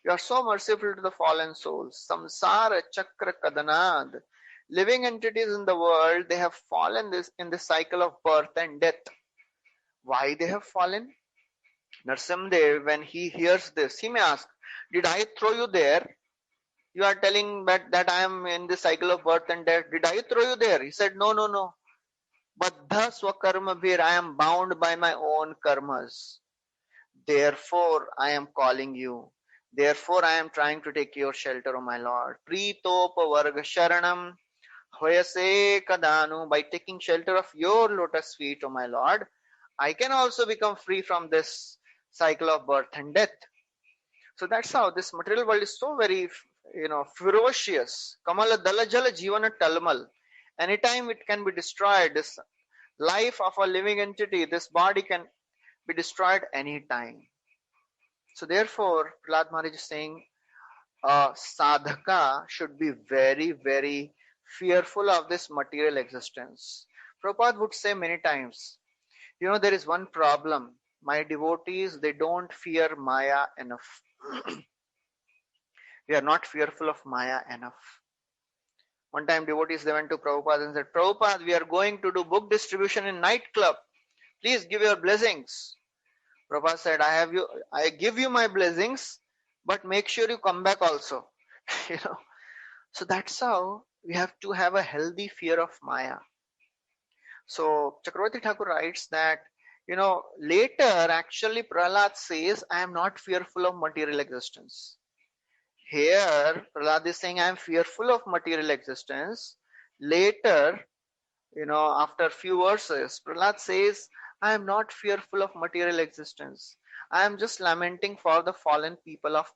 You are so merciful to the fallen souls. Samsara chakra kadanad. Living entities in the world, they have fallen in this cycle of birth and death. Why they have fallen? Narsimdev, when he hears this, he may ask, did I throw you there? You are telling that I am in this cycle of birth and death. Did I throw you there? He said, no, no, no. Baddha swakarma bhir, I am bound by my own karmas. Therefore, I am calling you. Therefore, I am trying to take your shelter, O my Lord. Pritopa varga sharanam hoyase kadanu. By taking shelter of your lotus feet, O my Lord, I can also become free from this cycle of birth and death. So that's how this material world is so very, ferocious. Kamala dala jala jivana talmal. Anytime it can be destroyed. This life of a living entity, this body can be destroyed anytime. So therefore, Prahlad Maharaj is saying, a sadhaka should be very, very fearful of this material existence. Prabhupada would say many times, there is one problem. My devotees, they don't fear Maya enough. We are not fearful of Maya enough. One time devotees, they went to Prabhupada and said, Prabhupada, we are going to do book distribution in nightclub. Please give your blessings. Prabhupada said, I give you my blessings, but make sure you come back also. So that's how we have to have a healthy fear of Maya. So Chakravarti Thakur writes that, later actually Prahlad says, I am not fearful of material existence. Here, Prahlad is saying, I am fearful of material existence. Later, after a few verses, Prahlad says, I am not fearful of material existence. I am just lamenting for the fallen people of,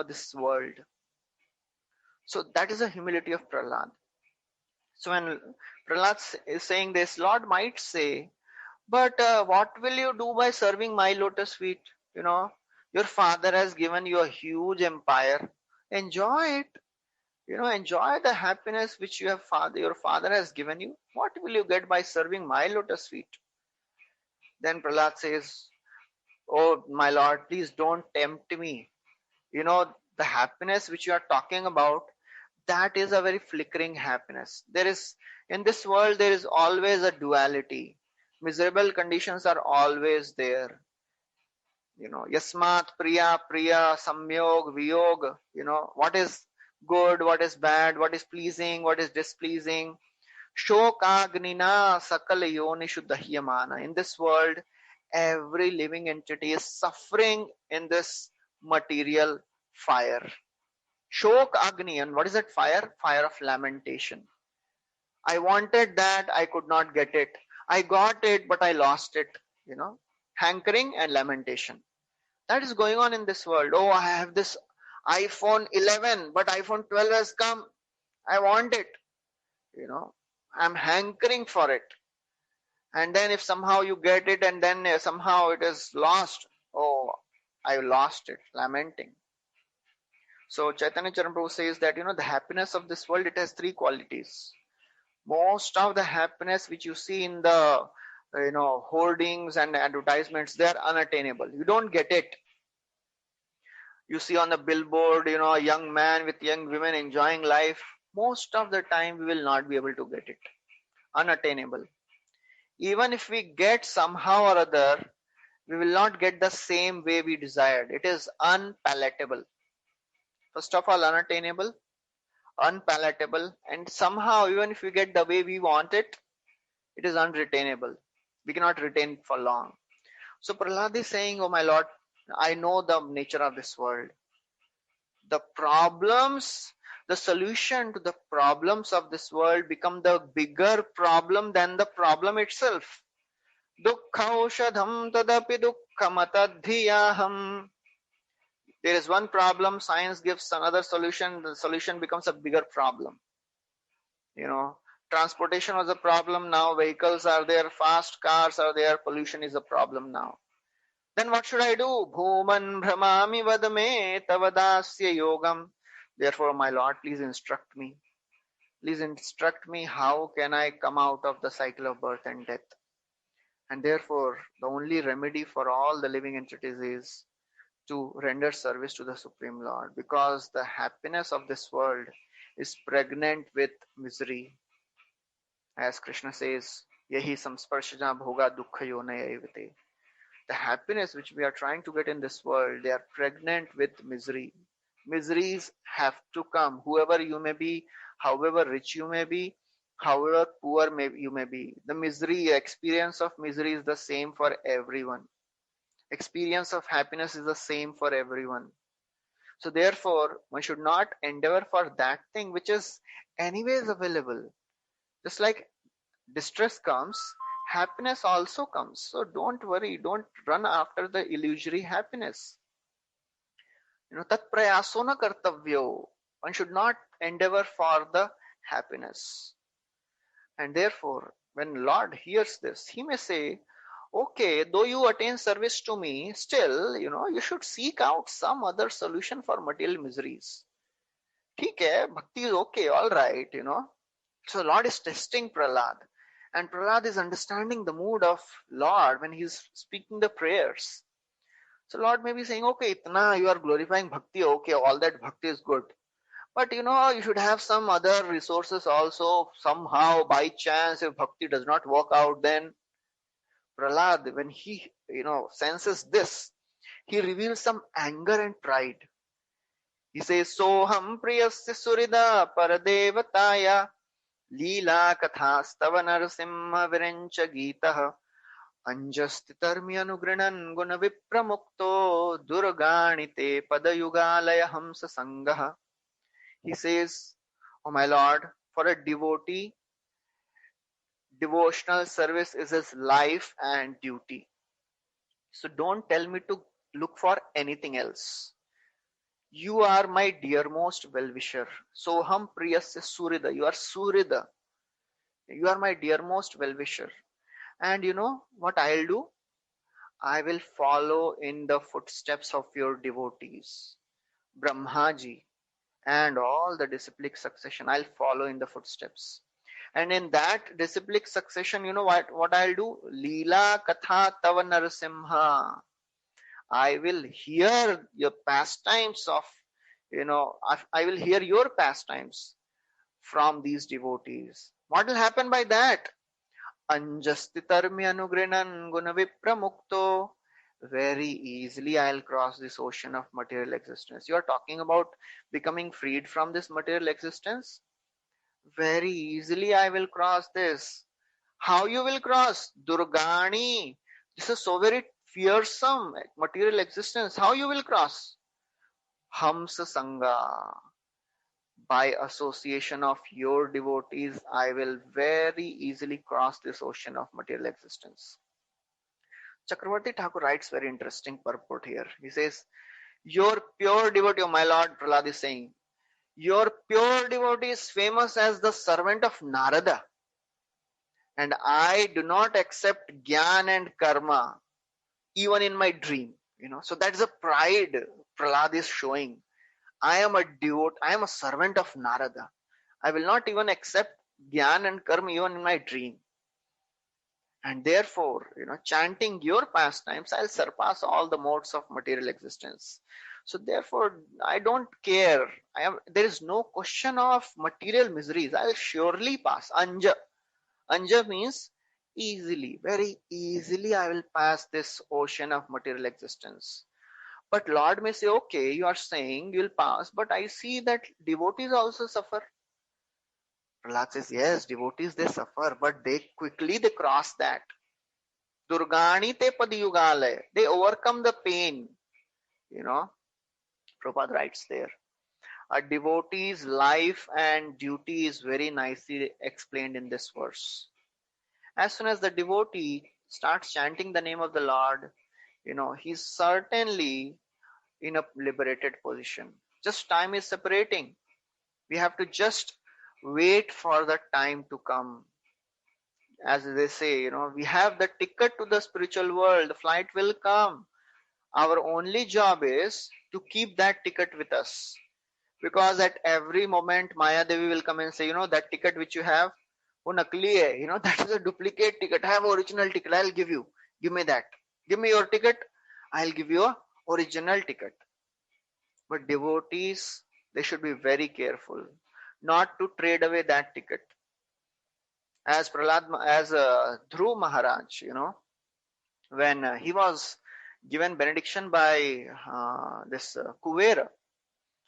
this world. So that is the humility of Prahlad. So when Prahlad is saying this, Lord might say, but what will you do by serving my lotus feet? Your father has given you a huge empire. Enjoy it. Enjoy the happiness which your father has given you. What will you get by serving my lotus feet? Then Prahlad says, oh my Lord, please don't tempt me. The happiness which you are talking about, that is a very flickering happiness. In this world, there is always a duality. Miserable conditions are always there. Yasmat priya samyog viyog. What is good, what is bad, what is pleasing, what is displeasing. Shokagnina sakala yonishu dahyamana. In this world, every living entity is suffering in this material fire. Shok Agni. And what is that fire? Fire of lamentation. I wanted that, I could not get it. I got it, but I lost it. Hankering and lamentation. That is going on in this world. Oh, I have this iPhone 11, but iPhone 12 has come. I want it. I'm hankering for it. And then if somehow you get it and then somehow it is lost. Oh, I lost it. Lamenting. So Chaitanya Charan Prabhu says that, the happiness of this world, it has three qualities. Most of the happiness which you see in the, hoardings and advertisements, they are unattainable. You don't get it. You see on the billboard, a young man with young women enjoying life. Most of the time, we will not be able to get it. Unattainable. Even if we get somehow or other, we will not get the same way we desired. It is unpalatable. First of all, unattainable, unpalatable, and somehow even if we get the way we want it, it is unretainable. We cannot retain it for long. So Prahlad is saying, oh my Lord, I know the nature of this world. The solution to the problems of this world become the bigger problem than the problem itself. Dukkha tadapi dukkhamatadhiyaham. There is one problem, science gives another solution, the solution becomes a bigger problem. Transportation was a problem, now vehicles are there, fast cars are there, pollution is a problem now. Then what should I do? Bhuman bhramami vadame tavadasya yogam. Therefore, my Lord, please instruct me. Please instruct me how can I come out of the cycle of birth and death. And therefore, the only remedy for all the living entities is to render service to the Supreme Lord, because the happiness of this world is pregnant with misery. As Krishna says, Yahi samsparshaja bhoga dukkha yonaya evate. The happiness which we are trying to get in this world, they are pregnant with misery. Miseries have to come, whoever you may be, however rich you may be, however poor you may be. The misery, experience of misery is the same for everyone. Experience of happiness is the same for everyone. So therefore, one should not endeavor for that thing which is anyways available. Just like distress comes, happiness also comes. So don't worry, don't run after the illusory happiness. Tat prayaso na kartavyo. One should not endeavor for the happiness. And therefore, when Lord hears this, he may say, okay, though you attain service to me, still, you should seek out some other solution for material miseries. ठीक है, bhakti is okay, all right, So Lord is testing Prahlad. And Prahlad is understanding the mood of Lord when he's speaking the prayers. So Lord may be saying, okay, itna you are glorifying bhakti, okay, all that bhakti is good. But you should have some other resources also. Somehow, by chance, if bhakti does not work out, then Prahlad, when he, senses this, he reveals some anger and pride. He says, Soham priyasya surida paradevataya Leela kathastav narsimha virencha gitah anjastitarmi anugrinan guna vipramukto durganite padayugalaya hamsa sangah. He says, oh my Lord, for a devotee, devotional service is his life and duty. So don't tell me to look for anything else. You are my dearmost well-wisher. Soham priyasya surida. You are surida. You are my dearmost well-wisher. And you know what I'll do? I will follow in the footsteps of your devotees. Brahmaji and all the disciplic succession. I'll follow in the footsteps. And in that disciplic succession, you know what I'll do? Leela Katha Tava Narasimha. I will hear your pastimes of, I will hear your pastimes from these devotees. What will happen by that? Anjastitarmi anugrinan guna vipramukto. Very easily I'll cross this ocean of material existence. You are talking about becoming freed from this material existence? Very easily I will cross this. How you will cross? Durgani. This is so very fearsome material existence. How you will cross? Hamsa Sangha. By association of your devotees, I will very easily cross this ocean of material existence. Chakravarti Thakur writes very interesting purport here. He says, your pure devotee, oh my Lord, Prahlad is saying, your pure devotee is famous as the servant of Narada. And I do not accept Gyan and Karma, even in my dream. So that's the pride Prahlad is showing. I am a devotee, I am a servant of Narada. I will not even accept Gyan and Karma even in my dream. And therefore, chanting your pastimes, I'll surpass all the modes of material existence. So therefore, I don't care. There is no question of material miseries. I'll surely pass. Anja. Anja means easily, very easily I will pass this ocean of material existence. But Lord may say, okay, you are saying you will pass, but I see that devotees also suffer. Prahlad says, yes, devotees, they suffer, but they cross that. Durgani te padiyugalaya. They overcome the pain. Prabhupada writes there. A devotee's life and duty is very nicely explained in this verse. As soon as the devotee starts chanting the name of the Lord, he's certainly in a liberated position. Just time is separating. We have to just wait for the time to come. As they say, we have the ticket to the spiritual world. The flight will come. Our only job is to keep that ticket with us. Because at every moment, Maya Devi will come and say, that ticket which you have, wo nakli hai. That is a duplicate ticket. I have original ticket. I'll give you. Give me that. Give me your ticket. I'll give you a original ticket. But devotees, they should be very careful not to trade away that ticket. As Dhruv Maharaj, when he was given benediction by this Kuvera,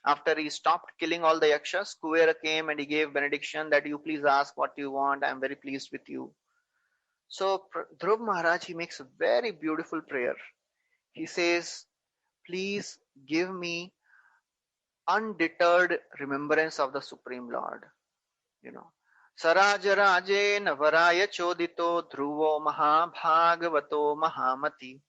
after he stopped killing all the yakshas, Kuvera came and he gave benediction that you please ask what you want. I am very pleased with you. So Dhruv Maharaj, he makes a very beautiful prayer. He says, please give me undeterred remembrance of the Supreme Lord. Saraja Raje Navaraya Chodito Dhruvo Mahabhagavato Mahamati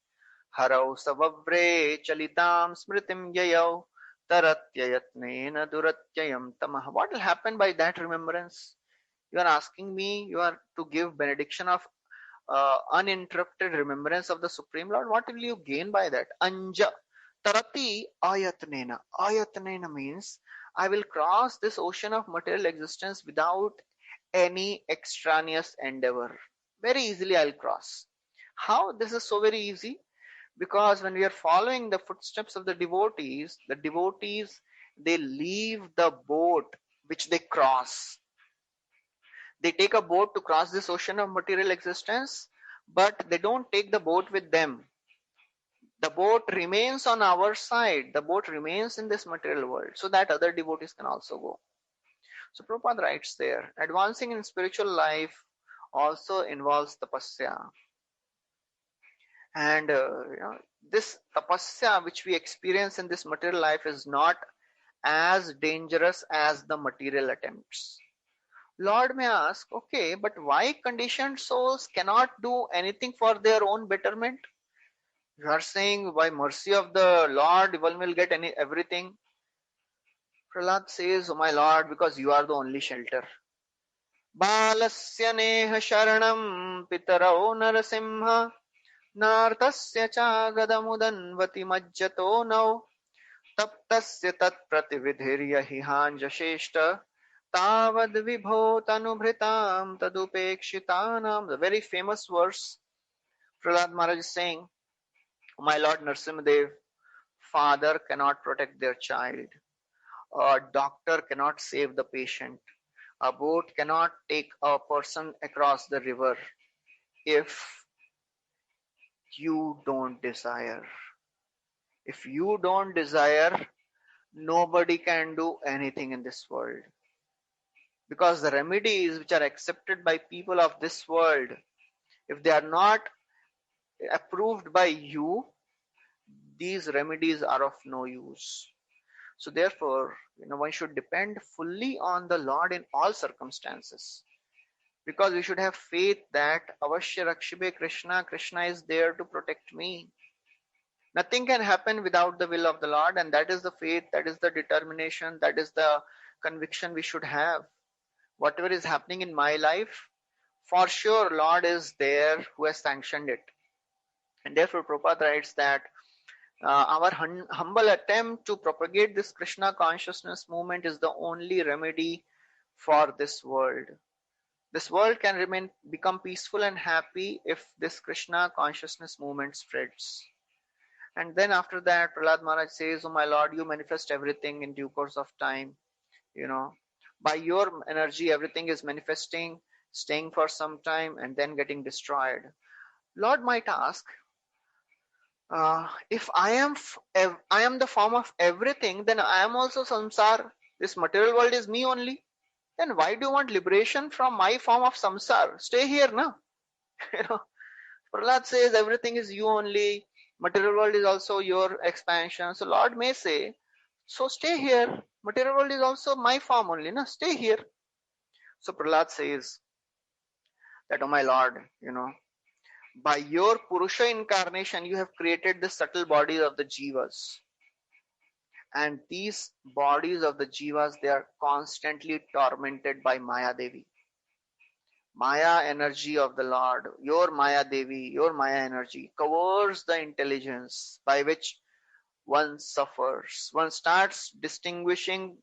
Harau Savavre Chalitam Smritim Yayau Taratyayatnena Duratyayam Tamah. What will happen by that remembrance? You are asking me, you are to give benediction of uninterrupted remembrance of the Supreme Lord. What will you gain by that? Anja Tarati Ayatnena. Ayatnena means I will cross this ocean of material existence without any extraneous endeavor. Very easily I'll cross. How? This is so very easy. Because when we are following the footsteps of the devotees, they leave the boat which they cross. They take a boat to cross this ocean of material existence, but they don't take the boat with them. The boat remains on our side. The boat remains in this material world so that other devotees can also go. So Prabhupada writes there, advancing in spiritual life also involves tapasya. And this tapasya which we experience in this material life is not as dangerous as the material attempts. Lord may ask, okay, but why conditioned souls cannot do anything for their own betterment? You are saying by mercy of the Lord one will get everything. Prahlad says, oh my Lord, because you are the only shelter. Balasya neha sharanam pitarao narasimha नार्तस्य चागदमुदन्वति मज्जतो नौ तप्तस्य तत्प्रतिविधिर्य हिहाञ्जशेष्ट तावद् विभो तनुभृतां तदुपेक्षितानां. The very famous verse Prahlad Maharaj is saying, oh my Lord Narasimhadev, father cannot protect their child, a doctor cannot save the patient, a boat cannot take a person across the river if you don't desire. If you don't desire, nobody can do anything in this world. Because the remedies which are accepted by people of this world, if they are not approved by you, these remedies are of no use. So therefore, one should depend fully on the Lord in all circumstances. Because we should have faith that Avashya Rakshibe Krishna, Krishna is there to protect me. Nothing can happen without the will of the Lord, and that is the faith, that is the determination, that is the conviction we should have. Whatever is happening in my life, for sure Lord is there who has sanctioned it. And therefore Prabhupada writes that our humble attempt to propagate this Krishna consciousness movement is the only remedy for this world. This world can become peaceful and happy if this Krishna consciousness movement spreads. And then after that, Prahlad Maharaj says, oh my Lord, you manifest everything in due course of time. By your energy, everything is manifesting, staying for some time, and then getting destroyed. Lord might ask, if I am the form of everything, then I am also samsara. This material world is me only. Then why do you want liberation from my form of samsara? Stay here now. Prahlad says everything is you only. Material world is also your expansion. So Lord may say, so stay here. Material world is also my form only. No? Stay here. So Prahlad says that, oh my Lord, by your Purusha incarnation, you have created the subtle bodies of the Jivas. And these bodies of the Jivas, they are constantly tormented by Maya Devi. Maya energy of the Lord, your Maya Devi, your Maya energy covers the intelligence by which one suffers. One starts discriminating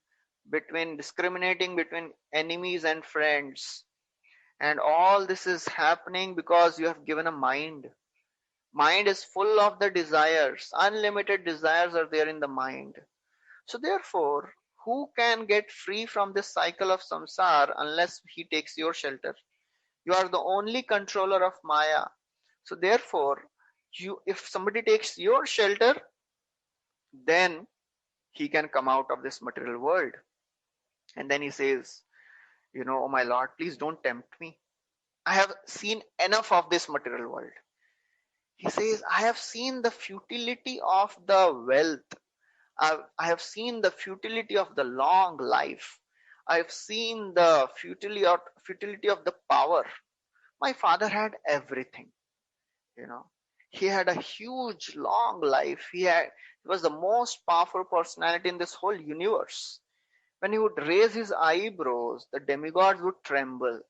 between enemies and friends. And all this is happening because you have given a mind. Mind is full of the desires. Unlimited desires are there in the mind. So therefore, who can get free from this cycle of samsara unless he takes your shelter? You are the only controller of Maya. So therefore, if somebody takes your shelter, then he can come out of this material world. And then he says, oh my Lord, please don't tempt me. I have seen enough of this material world. He says, I have seen the futility of the wealth. I have seen the futility of the long life. I have seen the futility of the power. My father had everything. He had a huge long life. He was the most powerful personality in this whole universe. When he would raise his eyebrows, the demigods would tremble.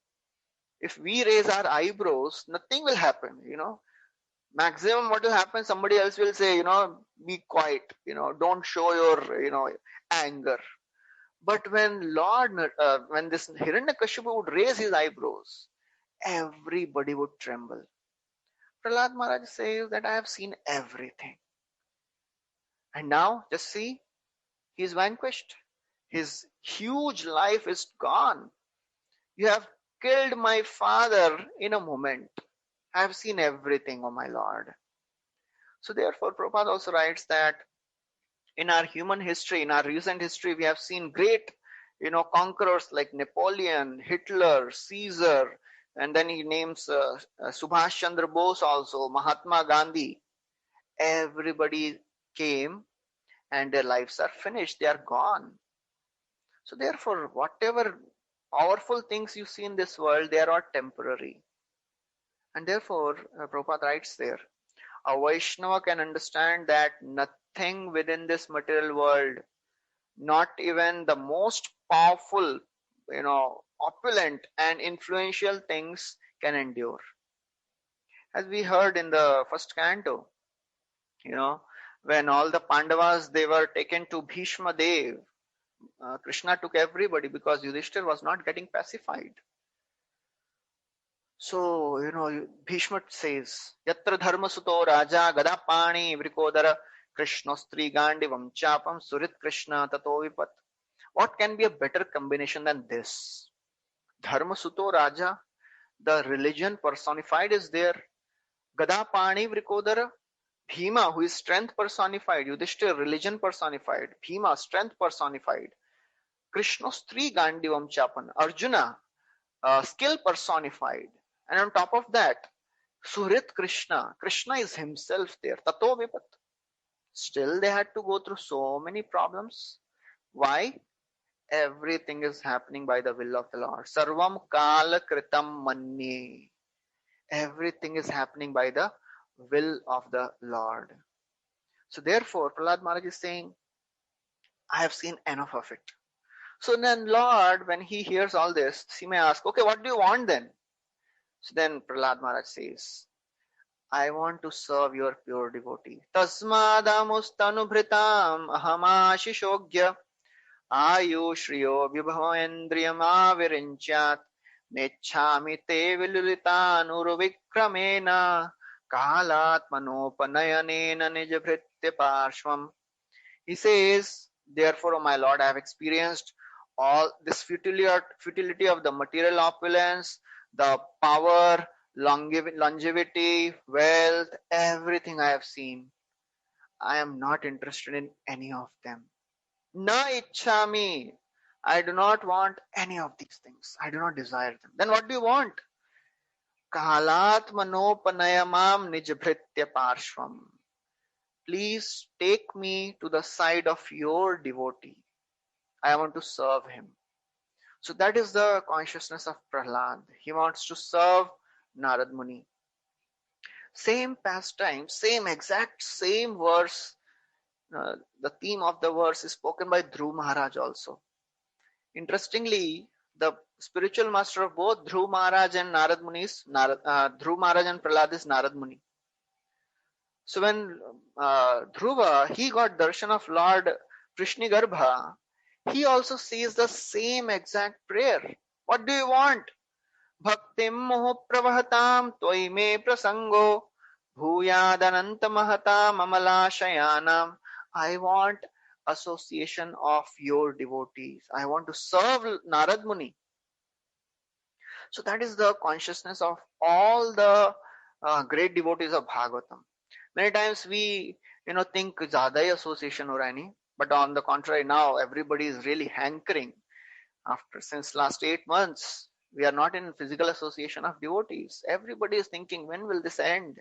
If we raise our eyebrows, nothing will happen. Maximum what will happen, somebody else will say, be quiet, don't show your anger. But when this Hiranyakashipu would raise his eyebrows, everybody would tremble. Prahlad Maharaj says that I have seen everything. And now, just see, he is vanquished. His huge life is gone. You have killed my father in a moment. I have seen everything, oh my Lord. So therefore, Prabhupada also writes that in our human history, in our recent history, we have seen great, conquerors like Napoleon, Hitler, Caesar, and then he names Subhash Chandra Bose also, Mahatma Gandhi. Everybody came and their lives are finished. They are gone. So therefore, whatever powerful things you see in this world, they are all temporary. And therefore, Prabhupada writes there, a Vaishnava can understand that nothing within this material world, not even the most powerful, opulent and influential things can endure. As we heard in the first canto, when all the Pandavas, they were taken to Bhishma Dev, Krishna took everybody because Yudhishthir was not getting pacified. So, Bhishma says, Yatra dharma suto raja gadapani vrikodara krishnostri gandivam chapam surit krishna tato vipat. What can be a better combination than this? Dharma suto raja, the religion personified is there. Gadapani vrikodara, Bhima, who is strength personified. Yudhishthir, religion personified. Bhima, strength personified. Krishnostri gandivam chapan, Arjuna, skill personified. And on top of that, Surit Krishna. Krishna is himself there. Tato vipat. Still they had to go through so many problems. Why? Everything is happening by the will of the Lord. Sarvam kala kritam manye. Everything is happening by the will of the Lord. So therefore, Prahlad Maharaj is saying, I have seen enough of it. So then Lord, when he hears all this, he may ask, okay, what do you want then? So then Prahlad Maharaj says, I want to serve your pure devotee. Tasmadamustanubhritam ahamashishogya ayu shriyo vibhavendriyam avirinchat nechami te vilulitanuruvikramena kalatmanopanayana nijabhritya parshvam. He says, therefore, O my Lord, I have experienced all this futility of the material opulence, the power, longevity, wealth, everything I have seen. I am not interested in any of them. Na ichchami. I do not want any of these things. I do not desire them. Then what do you want? Kalatmanopanayamam nijbhritya parshvam. Please take me to the side of your devotee. I want to serve him. So that is the consciousness of Prahlad. He wants to serve Narad Muni. Same pastime, same verse. The theme of the verse is spoken by Dhruv Maharaj also. Interestingly, the spiritual master of both Dhruv Maharaj and Narad Muni is Dhruv Maharaj and Prahlad is Narad Muni. So when Dhruva, he got darshan of Lord Krishnigarbha, he also says the same exact prayer. What do you want? Bhaktim moho pravahatam toime prasango Bhuyadananta mahata mamala. I want association of your devotees. I want to serve Narad Muni. So that is the consciousness of all the great devotees of Bhagavatam. Many times we, think ज़्यादा ही association हो रहा है नहीं, but on the contrary, now everybody is really hankering. Since last 8 months, we are not in physical association of devotees. Everybody is thinking, when will this end?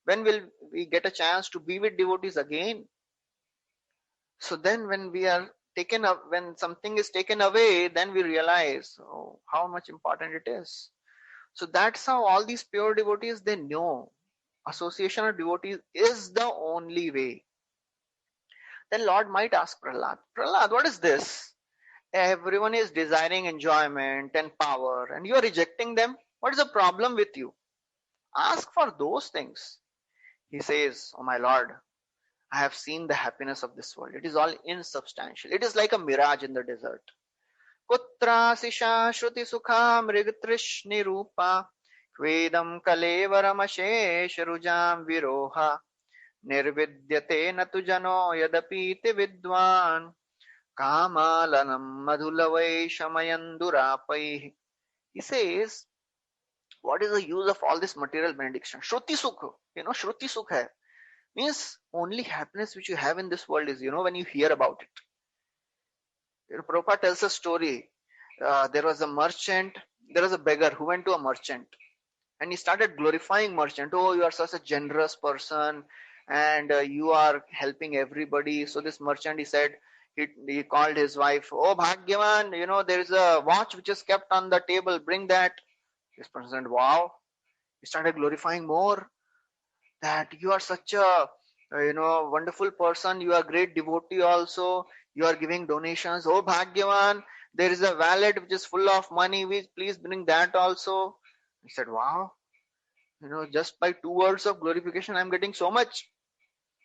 When will we get a chance to be with devotees again? So then when we are taken up, when something is taken away, then we realize how much important it is. So that's how all these pure devotees, they know association of devotees is the only way. Then Lord might ask Prahlad, what is this? Everyone is desiring enjoyment and power and you are rejecting them. What is the problem with you? Ask for those things. He says, oh my Lord, I have seen the happiness of this world. It is all insubstantial. It is like a mirage in the desert. Kutrasisha shruti sukha mrigatrishni rupa kvedam kalevaramashesh rujam viroha nirvidyate natu jano yadapiti vidwan kamalanam madhulavai shamayandurapai. He says, what is the use of all this material benediction? Shruti sukha, Shruti sukha means only happiness which you have in this world is, when you hear about it. Prabhupada tells a story. There was a beggar who went to a merchant and he started glorifying merchant. Oh, you are such a generous person and you are helping everybody. So this merchant, he said, he called his wife, oh Bhagyavan, there is a watch which is kept on the table, bring that. This person said, wow. He started glorifying more, that you are such a wonderful person, you are great devotee also, you are giving donations. Oh Bhagyavan, there is a wallet which is full of money, please bring that also. He said, wow, just by 2 words of glorification I'm getting so much.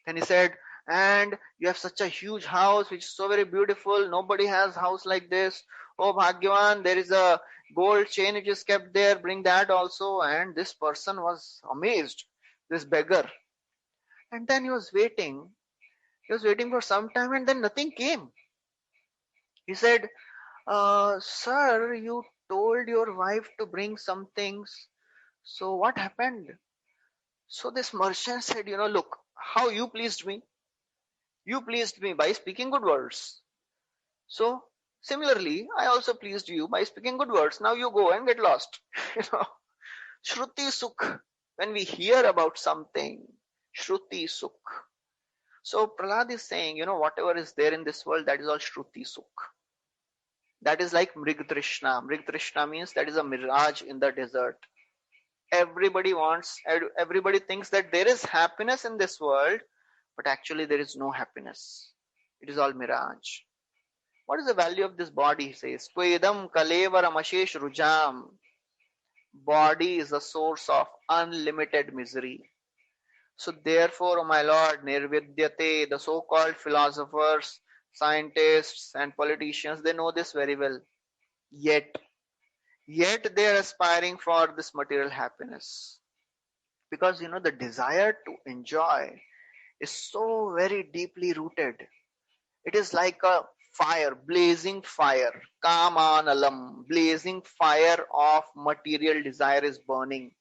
Then he said, and you have such a huge house which is so very beautiful, nobody has house like this. Oh Bhagyavan, there is a gold chain which is kept there, bring that also. And this person was amazed, this beggar. And then he was waiting for some time and then nothing came. He said, sir, you told your wife to bring some things, so what happened? So this merchant said, look, how you pleased me. You pleased me by speaking good words. So similarly, I also pleased you by speaking good words. Now you go and get lost. Shruti Sukh. When we hear about something, Shruti Sukh. So Prahlad is saying, whatever is there in this world, that is all Shruti Sukh. That is like Mrig Trishna. Mrig Trishna means that is a mirage in the desert. Everybody thinks that there is happiness in this world, but actually there is no happiness. It is all mirage. What is the value of this body? He says, Kvedam kalevaram ashesh rujam. Body is the source of unlimited misery. So therefore, O my Lord, nirvidyate, the so-called philosophers, scientists and politicians, they know this very well. Yet they are aspiring for this material happiness. Because, the desire to enjoy is so very deeply rooted. It is like a fire, blazing fire. Kamanalam, blazing fire of material desire is burning.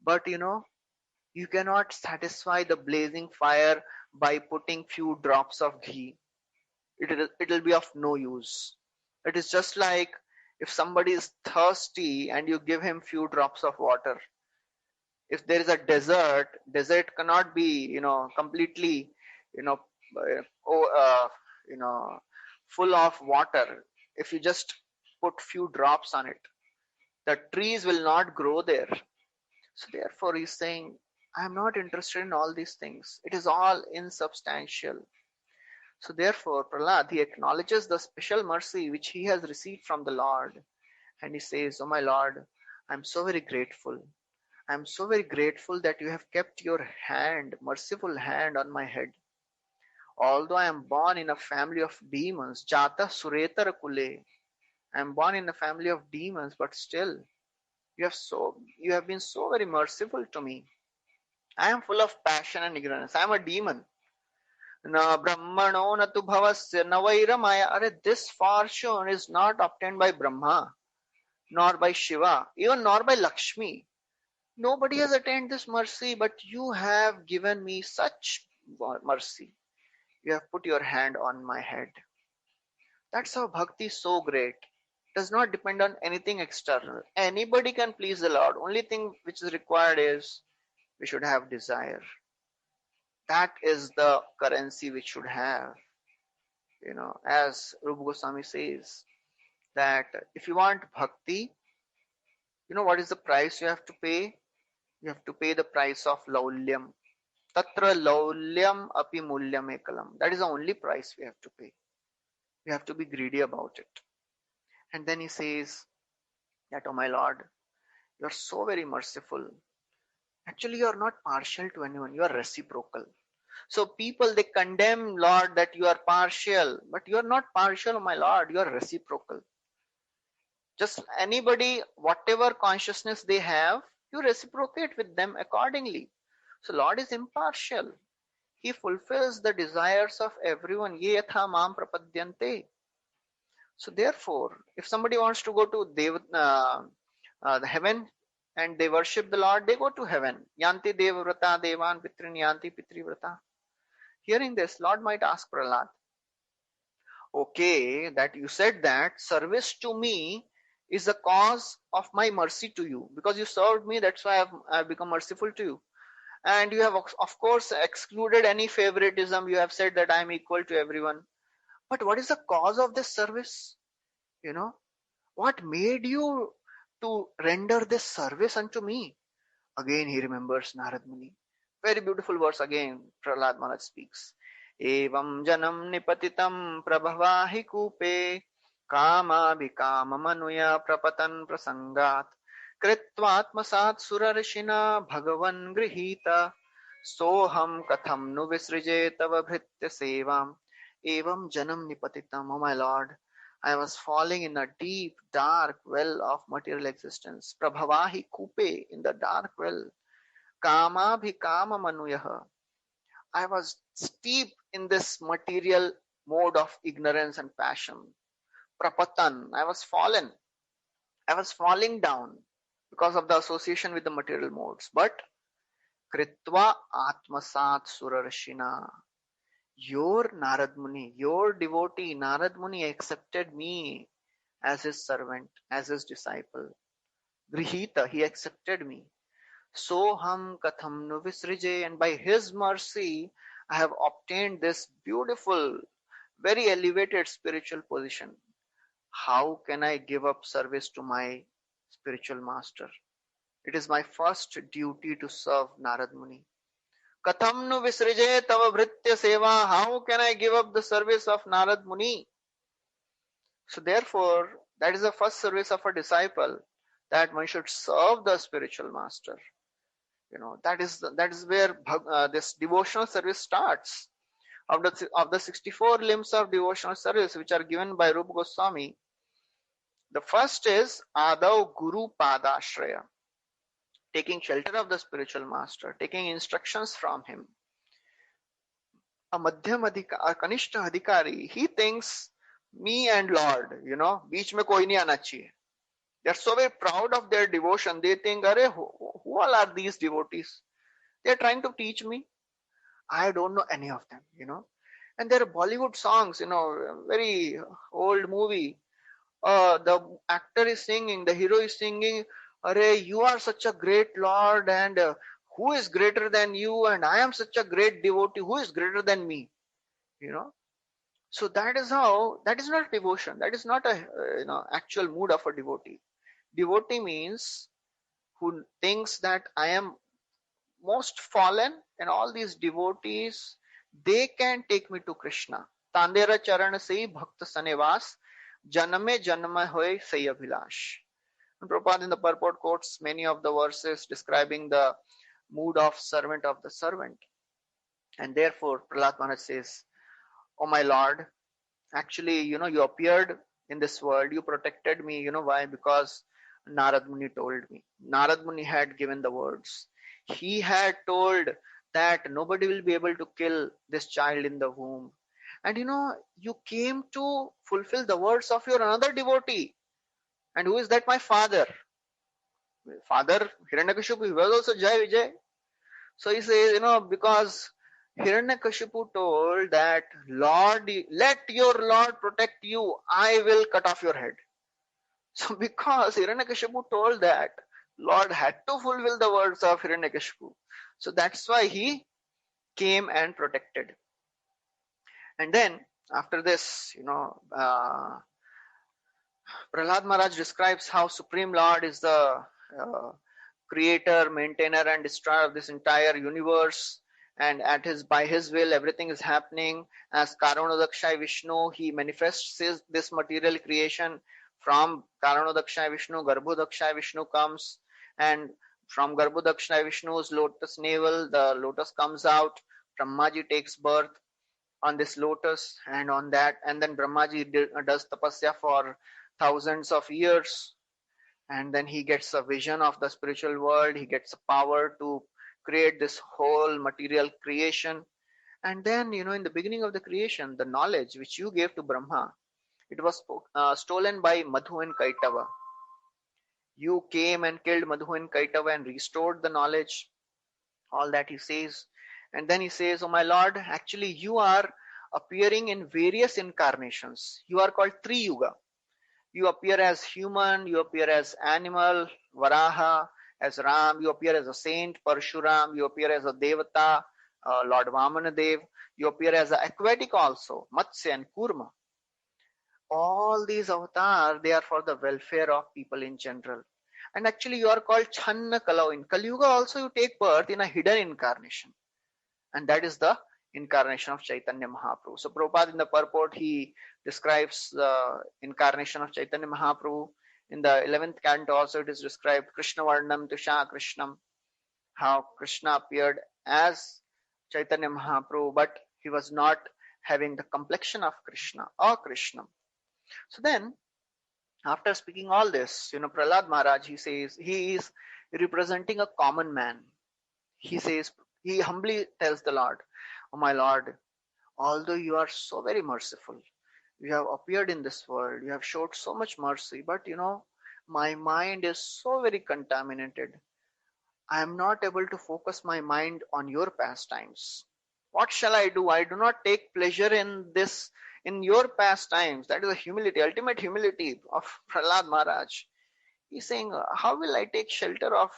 But you cannot satisfy the blazing fire by putting few drops of ghee. It'll be of no use. It is just like if somebody is thirsty and you give him few drops of water. If there is a desert cannot be, completely, full of water. If you just put few drops on it, the trees will not grow there. So therefore he's saying, I am not interested in all these things. It is all insubstantial. So therefore, Prahlad, he acknowledges the special mercy which he has received from the Lord. And he says, oh my Lord, I'm so very grateful. I'm so very grateful that you have kept your hand, merciful hand on my head. Although I am born in a family of demons, Jata Suretar Kule, I am born in a family of demons, but still, you have been so very merciful to me. I am full of passion and ignorance. I am a demon. Na brahmano na tu bhavasya na vairamaya. This fortune is not obtained by Brahma, nor by Shiva, even nor by Lakshmi. Nobody has attained this mercy, but you have given me such mercy. You have put your hand on my head. That's how bhakti is so great. It does not depend on anything external. Anybody can please the Lord. Only thing which is required is we should have desire. That is the currency we should have. As Rupa Goswami says, that if you want bhakti, what is the price you have to pay? You have to pay the price of laulyam. Tatra laulyam api mulyam ekalam. That is the only price we have to pay. We have to be greedy about it. And then he says that, oh my Lord, you are so very merciful. Actually, you are not partial to anyone. You are reciprocal. So people, they condemn, Lord, that you are partial. But you are not partial, oh my Lord. You are reciprocal. Just anybody, whatever consciousness they have, you reciprocate with them accordingly. So Lord is impartial. He fulfills the desires of everyone. Ye yatha mam prapadyante. So therefore, if somebody wants to go to the heaven and they worship the Lord, they go to heaven. Yanti devavrata devan pitrin yanti pitrivrata. Hearing this, Lord might ask Prahlad, okay, that you said that service to me is the cause of my mercy to you. Because you served me, that's why I've become merciful to you. And you have, of course, excluded any favoritism. You have said that I am equal to everyone. But what is the cause of this service? What made you to render this service unto me? Again, he remembers Narad Muni. Very beautiful verse again, Prahlad Maharaj speaks. Evam janam nipatitam prabhavahi kupe kama bhikama manuya prapatan prasangat kritvatmasat surarshina bhagavan grihita soham katham nu visrije tava bhritya sevam evam janam nipatitam. Oh my Lord, I was falling in a deep, dark well of material existence. Prabhavahi kupe, in the dark well. Kama bhikama manuyaha. I was steep in this material mode of ignorance and passion. Prapatan, I was fallen. I was falling down because of the association with the material modes. But Kritva Atmasat Surarshina, your Narad Muni, your devotee Narad Muni accepted me as his servant, as his disciple. Grihita, he accepted me. Soham katham nu visrije, and by his mercy I have obtained this beautiful, very elevated spiritual position. How can I give up service to my spiritual master? It is my first duty to serve Narad Muni. Katham nu visrije tava bhritya seva. How can I give up the service of Narad Muni? So therefore, that is the first service of a disciple, that one should serve the spiritual master. That is where this devotional service starts. Of the 64 limbs of devotional service which are given by Rupa Goswami, the first is Adav Guru Padashraya, taking shelter of the spiritual master, taking instructions from him. A Kanishta Adhikari, he thinks me and Lord, beech mein koi nahi aana chahiye. They are so very proud of their devotion. They think, who all are these devotees? They are trying to teach me. I don't know any of them, And there are Bollywood songs, very old movie. The actor is singing, the hero is singing, you are such a great Lord, and who is greater than you? And I am such a great devotee. Who is greater than me? So that is not devotion. That is not a actual mood of a devotee. Devotee means who thinks that I am most fallen, and all these devotees, they can take me to Krishna. Tandera charan se bhakta sanevas, janame janma hoy say abhilash. And Prabhupada in the purport quotes many of the verses describing the mood of servant of the servant. And therefore, Prahlad Maharaj says, oh my Lord, actually, you appeared in this world, you protected me. Why? Because Narad Muni told me. Narad Muni had given the words. He had told that nobody will be able to kill this child in the womb. And you came to fulfill the words of your another devotee. And who is that? My father. Father Hiranyakashipu, he was also Jai Vijay. So he says, because Hiranyakashipu told that, Lord, let your Lord protect you, I will cut off your head. So because Hiranyakashipu told that, Lord had to fulfill the words of Hiranyakashipu. So that's why he came and protected. And then after this, Prahlad Maharaj describes how Supreme Lord is the creator, maintainer, and destroyer of this entire universe. And by his will, everything is happening. As Karanodakshaya Vishnu, he manifests this material creation. From Karanodakshaya Vishnu, Garbhodakshaya Vishnu comes, and from Garbhodakshaya Vishnu's lotus navel, the lotus comes out. Brahmaji takes birth on this lotus, and on that, and then Brahmaji does tapasya for thousands of years, and then he gets a vision of the spiritual world. He gets a power to create this whole material creation. And then, in the beginning of the creation, the knowledge which you gave to Brahma, it was stolen by Madhu and Kaitava. You came and killed Madhu and Kaitava and restored the knowledge. All that he says. And then he says, oh my Lord, actually you are appearing in various incarnations. You are called Tri Yuga. You appear as human, you appear as animal, Varaha, as Ram, you appear as a saint, Parshuram, you appear as a Devata, Lord Vamanadev, you appear as an aquatic also, Matsya and Kurma. All these avatars, they are for the welfare of people in general. And actually you are called Channa Kalau. In Kali Yuga also you take birth in a hidden incarnation. And that is the incarnation of Chaitanya Mahaprabhu. So Prabhupada in the purport, he describes the incarnation of Chaitanya Mahaprabhu. In the 11th canto also it is described, Krishna Varnam Tusha Krishnam, how Krishna appeared as Chaitanya Mahaprabhu, but he was not having the complexion of Krishna or Krishnam. So then, after speaking all this, Prahlad Maharaj, he says, he is representing a common man. He says, he humbly tells the Lord, oh my Lord, although you are so very merciful, you have appeared in this world, you have showed so much mercy, but my mind is so very contaminated. I am not able to focus my mind on your pastimes. What shall I do? I do not take pleasure in this, in your pastimes. That is the humility, ultimate humility of Prahlad Maharaj. He's saying, how will I take shelter of,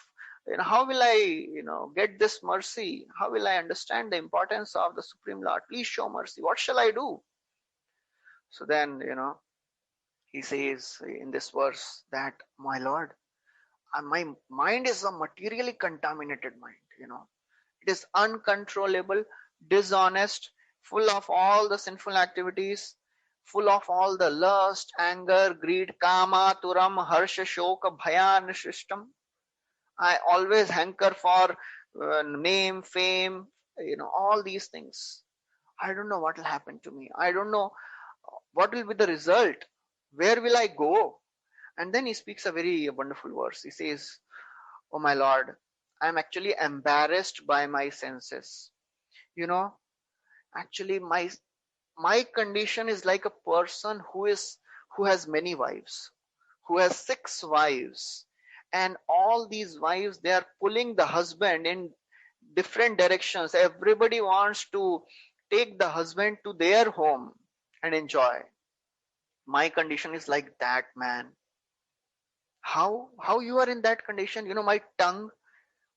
how will I, get this mercy? How will I understand the importance of the Supreme Lord? Please show mercy. What shall I do? So then, he says in this verse that, my Lord, my mind is a materially contaminated mind, It is uncontrollable, dishonest, full of all the sinful activities, full of all the lust, anger, greed, kama, turam, harsha, shoka, bhaya, nishishtam. I always hanker for name, fame, all these things. I don't know what will happen to me. I don't know what will be the result. Where will I go? And then he speaks a very wonderful verse. He says, oh my Lord, I am actually embarrassed by my senses. Actually my condition is like a person who has many wives, who has 6 wives, and all these wives, they are pulling the husband in different directions. Everybody wants to take the husband to their home and enjoy. My condition is like that, man. How you are in that condition? My tongue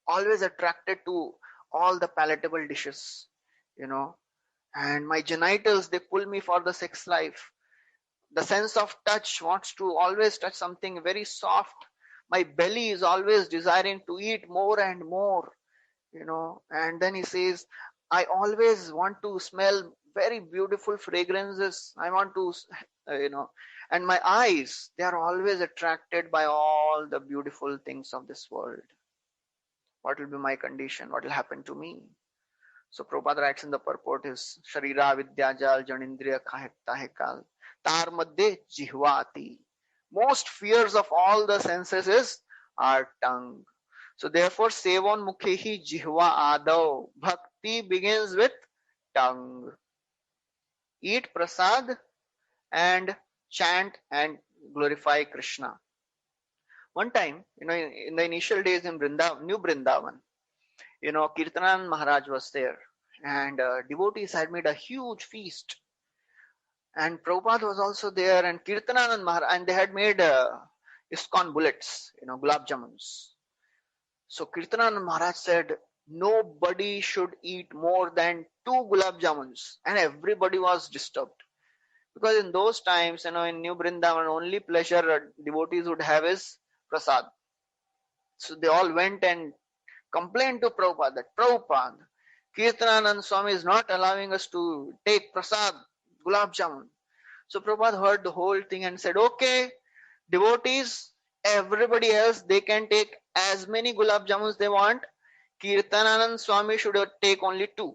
always attracted to all the palatable dishes, and my genitals, they pull me for the sex life. The sense of touch wants to always touch something very soft. My belly is always desiring to eat more and more, and then he says, I always want to smell very beautiful fragrances. I want to, and my eyes, they are always attracted by all the beautiful things of this world. What will be my condition? What will happen to me? So Prabhupada writes in the purport is Sharira Vidyajal Janindriya Kahekal Tar Madhye Jihvati. Most fears of all the senses is our tongue. So therefore, sevon mukhehi jihva adau. Bhakti begins with tongue. Eat prasad and chant and glorify Krishna. One time, in the initial days in New Vrindavan, Kirtanan Maharaj was there, and devotees had made a huge feast. And Prabhupada was also there, and Kirtananand Maharaj, and they had made ISKCON bullets, gulab jamuns. So Kirtananand Maharaj said, nobody should eat more than 2 gulab jamuns, and everybody was disturbed. Because in those times, in New Vrindavan, only pleasure devotees would have is prasad. So they all went and complained to Prabhupada that, Prabhupada, Kirtananand Swami is not allowing us to take prasad, gulab jamun. So Prabhupada heard the whole thing and said, okay, devotees, everybody else, they can take as many gulab jamuns they want. Kirtananand Swami should take only 2.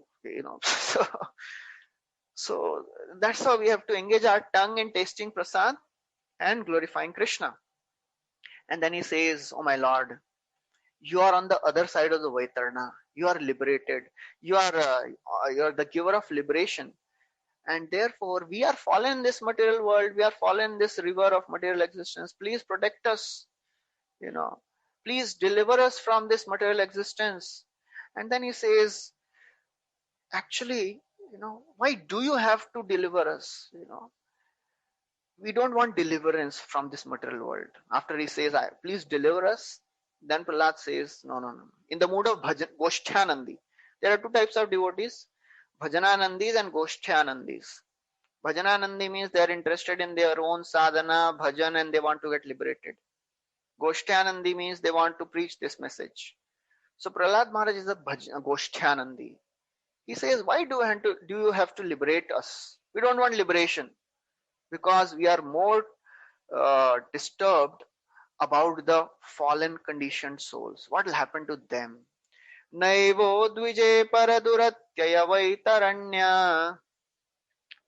So that's how we have to engage our tongue in tasting prasad and glorifying Krishna. And then he says, oh my Lord, you are on the other side of the Vaitarna. You are liberated. You are the giver of liberation. And therefore, we are fallen in this material world. We are fallen in this river of material existence. Please protect us. Please deliver us from this material existence. And then he says, actually, why do you have to deliver us? We don't want deliverance from this material world. After he says, please deliver us, then Prahlad says, no. In the mood of Goshthanandi, there are 2 types of devotees, Bhajananandis and Goshthanandis. Bhajananandi means they are interested in their own sadhana, bhajan, and they want to get liberated. Goshthanandi means they want to preach this message. So Prahlad Maharaj is a Goshthanandi. He says, why do you have to liberate us? We don't want liberation, because we are more disturbed about the fallen conditioned souls. What will happen to them? Naivo dvije paraduratyaya vaitaranya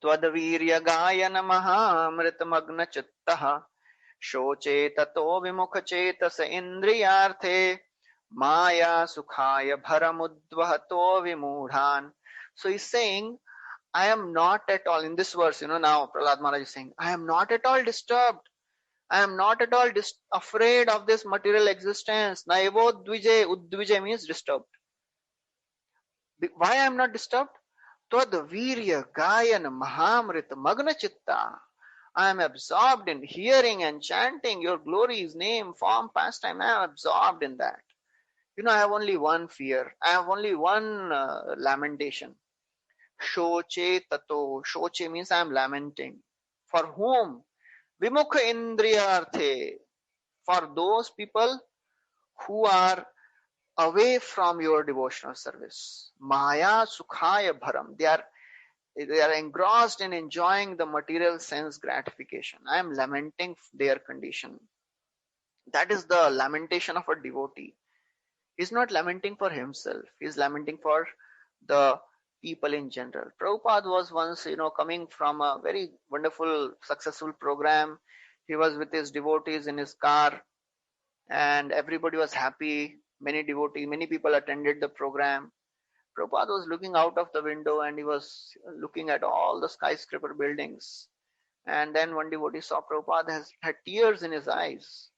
twadvirya gayana mahamritamagna chittaha shoche tato vimukha chetasa indriyarthe maya sukhaya bharamudvahato vimudhan. So he's saying, I am not at all, in this verse, now Prahlad Maharaj is saying, I am not at all disturbed. I am not at all afraid of this material existence. Naivo dvije, udvije means disturbed. Why I am not disturbed? Tvad virya gayan mahamrita magna chitta. I am absorbed in hearing and chanting your glories, name, form, pastime. I am absorbed in that. I have only one fear. I have only one lamentation. Shoche tato. Shoche means I am lamenting. For whom? Vimukha indriyarthe. For those people who are away from your devotional service. Maya sukhaya bharam. They are engrossed in enjoying the material sense gratification. I am lamenting their condition. That is the lamentation of a devotee. He's not lamenting for himself. He's lamenting for the people in general. Prabhupada was once, coming from a very wonderful, successful program. He was with his devotees in his car, and everybody was happy. Many people attended the program. Prabhupada was looking out of the window, and he was looking at all the skyscraper buildings. And then one devotee saw Prabhupada had tears in his eyes.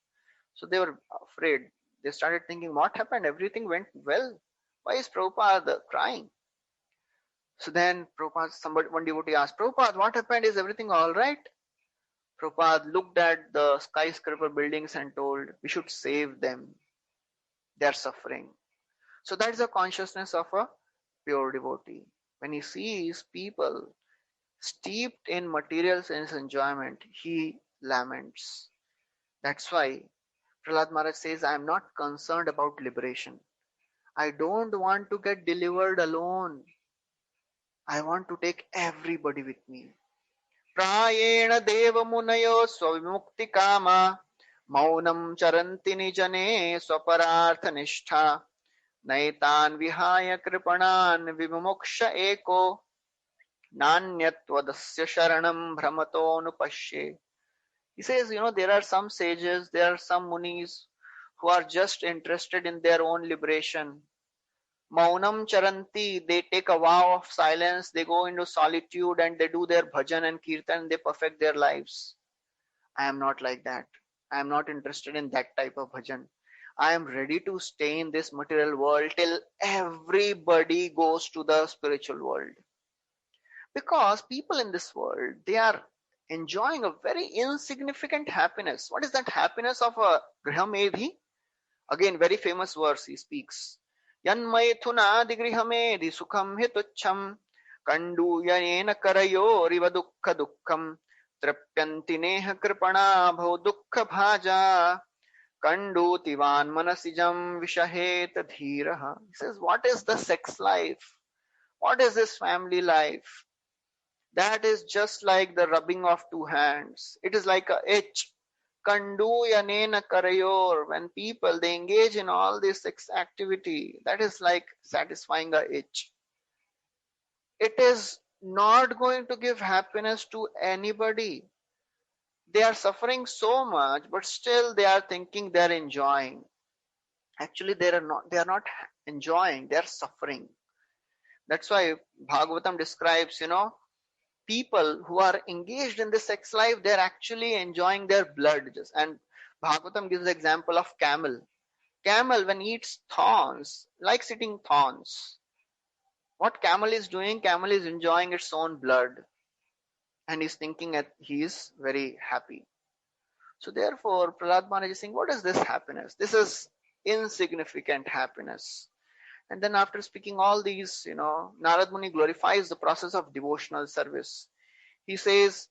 So they were afraid. They started thinking, what happened? Everything went well. Why is Prabhupada crying? So then one devotee asked, Prabhupada, what happened? Is everything all right? Prabhupada looked at the skyscraper buildings and told, we should save them. They are suffering. So that is the consciousness of a pure devotee. When he sees people steeped in material sense enjoyment, he laments. That's why Prahlad Maharaj says, I am not concerned about liberation. I don't want to get delivered alone. I want to take everybody with me. Prayena deva munayo swavimukti kama maunam charanti nijane swaparartha nishtha naitan vihaya kripanan vimuksha eko nanyatvadasya sharanam brahmato nupashye. He says, there are some sages, there are some munis who are just interested in their own liberation. Maunam charanti, they take a vow of silence, they go into solitude and they do their bhajan and kirtan, they perfect their lives. I am not like that. I am not interested in that type of bhajan. I am ready to stay in this material world till everybody goes to the spiritual world. Because people in this world, they are enjoying a very insignificant happiness. What is that happiness of a grihamedhi? Again, very famous verse he speaks. Yanmaithunadi grihamedhi sukham hitucham kanduyanena karayoriva dukkha dukkham trapyanti neha kripana bhau dukkha bhaja kandutivan manasijam vishahet dhiraha. He says, what is the sex life? What is this family life? That is just like the rubbing of two hands. It is like a itch. Kandu yanena karayor. When people they engage in all this sex activity, that is like satisfying a itch. It is not going to give happiness to anybody. They are suffering so much, but still they are thinking they are enjoying. Actually, they are not. They are not enjoying. They are suffering. That's why Bhagavatam describes, people who are engaged in the sex life, they're actually enjoying their blood. And Bhagavatam gives the example of camel. Camel, when eats thorns, likes eating thorns. What camel is doing? Camel is enjoying its own blood. And he's thinking that he is very happy. So therefore, Prahlad Maharaj is saying, what is this happiness? This is insignificant happiness. And then after speaking all these, Narad Muni glorifies the process of devotional service. He says,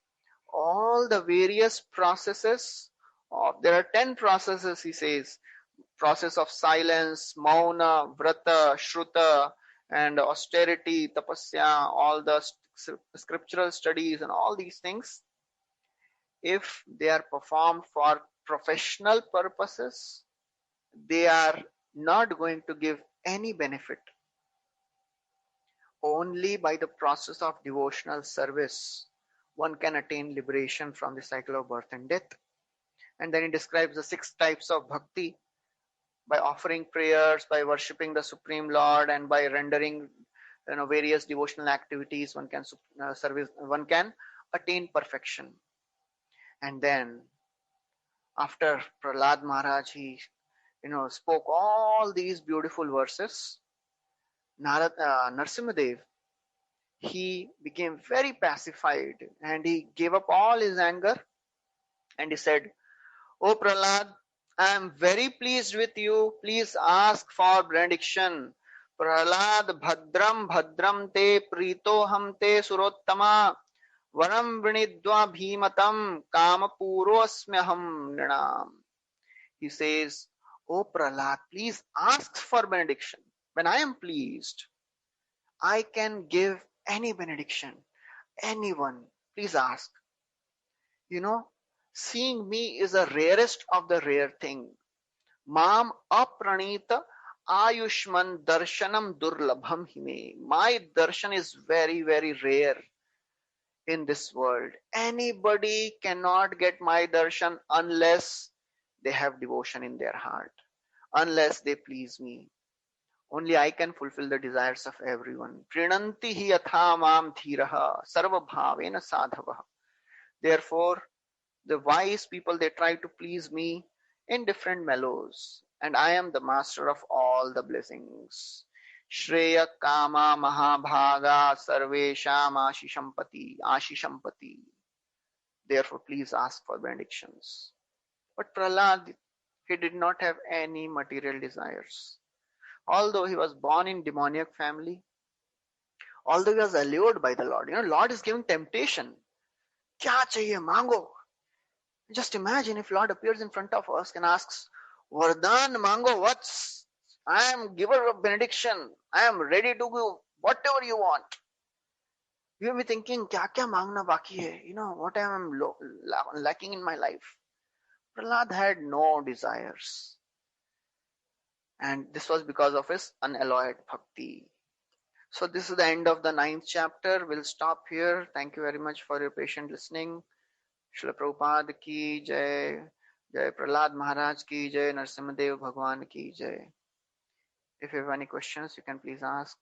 all the various processes, there are 10 processes, he says, process of silence, mauna, vrata, shruta, and austerity, tapasya, all the scriptural studies and all these things. If they are performed for professional purposes, they are not going to give any benefit. Only by the process of devotional service one can attain liberation from the cycle of birth and death. And then he describes the 6 types of bhakti. By offering prayers, by worshipping the Supreme Lord, and by rendering various devotional activities, one can attain perfection. And then after Prahlad Maharaj, he spoke all these beautiful verses, Narsimhadev, he became very pacified and he gave up all his anger and he said, "Oh Prahlad, I am very pleased with you. Please ask for benediction. Prahlad bhadram bhadram te pritoham te surottama varam vrinidva bhimatam kama purosmyaham nrinam." He says, "Oh Prahlad, please ask for benediction. When I am pleased, I can give any benediction. Anyone, please ask. Seeing me is the rarest of the rare thing. Mam apranita ayushman darshanam durlabham hime. My darshan is very, very rare in this world. Anybody cannot get my darshan unless they have devotion in their heart, unless they please me. Only I can fulfill the desires of everyone. Prinanti hi yatha mam dhiraha sarva bhavena sadhavaha." Therefore, the wise people, they try to please me in different mellows, and I am the master of all the blessings. Shreya kama mahabhaga sarvesham ashishampati. Therefore, please ask for benedictions. But Prahlad, he did not have any material desires. Although he was born in demoniac family, although he was allured by the Lord, Lord is giving temptation. Kya chahiye mango? Just imagine if Lord appears in front of us and asks, "Vardhan mango, I am giver of benediction. I am ready to give whatever you want." You will be thinking, "Kya kya mangna baki hai? What I am lacking in my life." Prahlad had no desires. And this was because of his unalloyed bhakti. So this is the end of the 9th chapter. We'll stop here. Thank you very much for your patient listening. Srila Prabhupada ki jai. Jai Prahlad Maharaj ki jai, Narsimhadev Bhagwan ki jai. If you have any questions, you can please ask.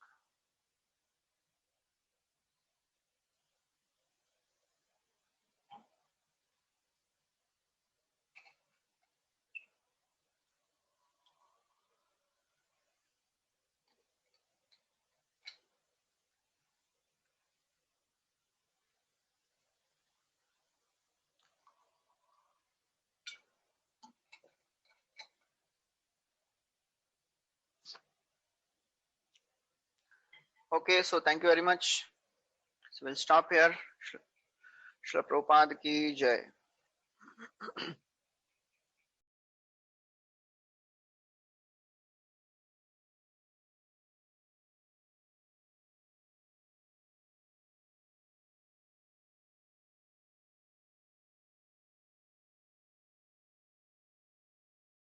Okay, so thank you very much. So we'll stop here. Srila Prabhupada ki jai.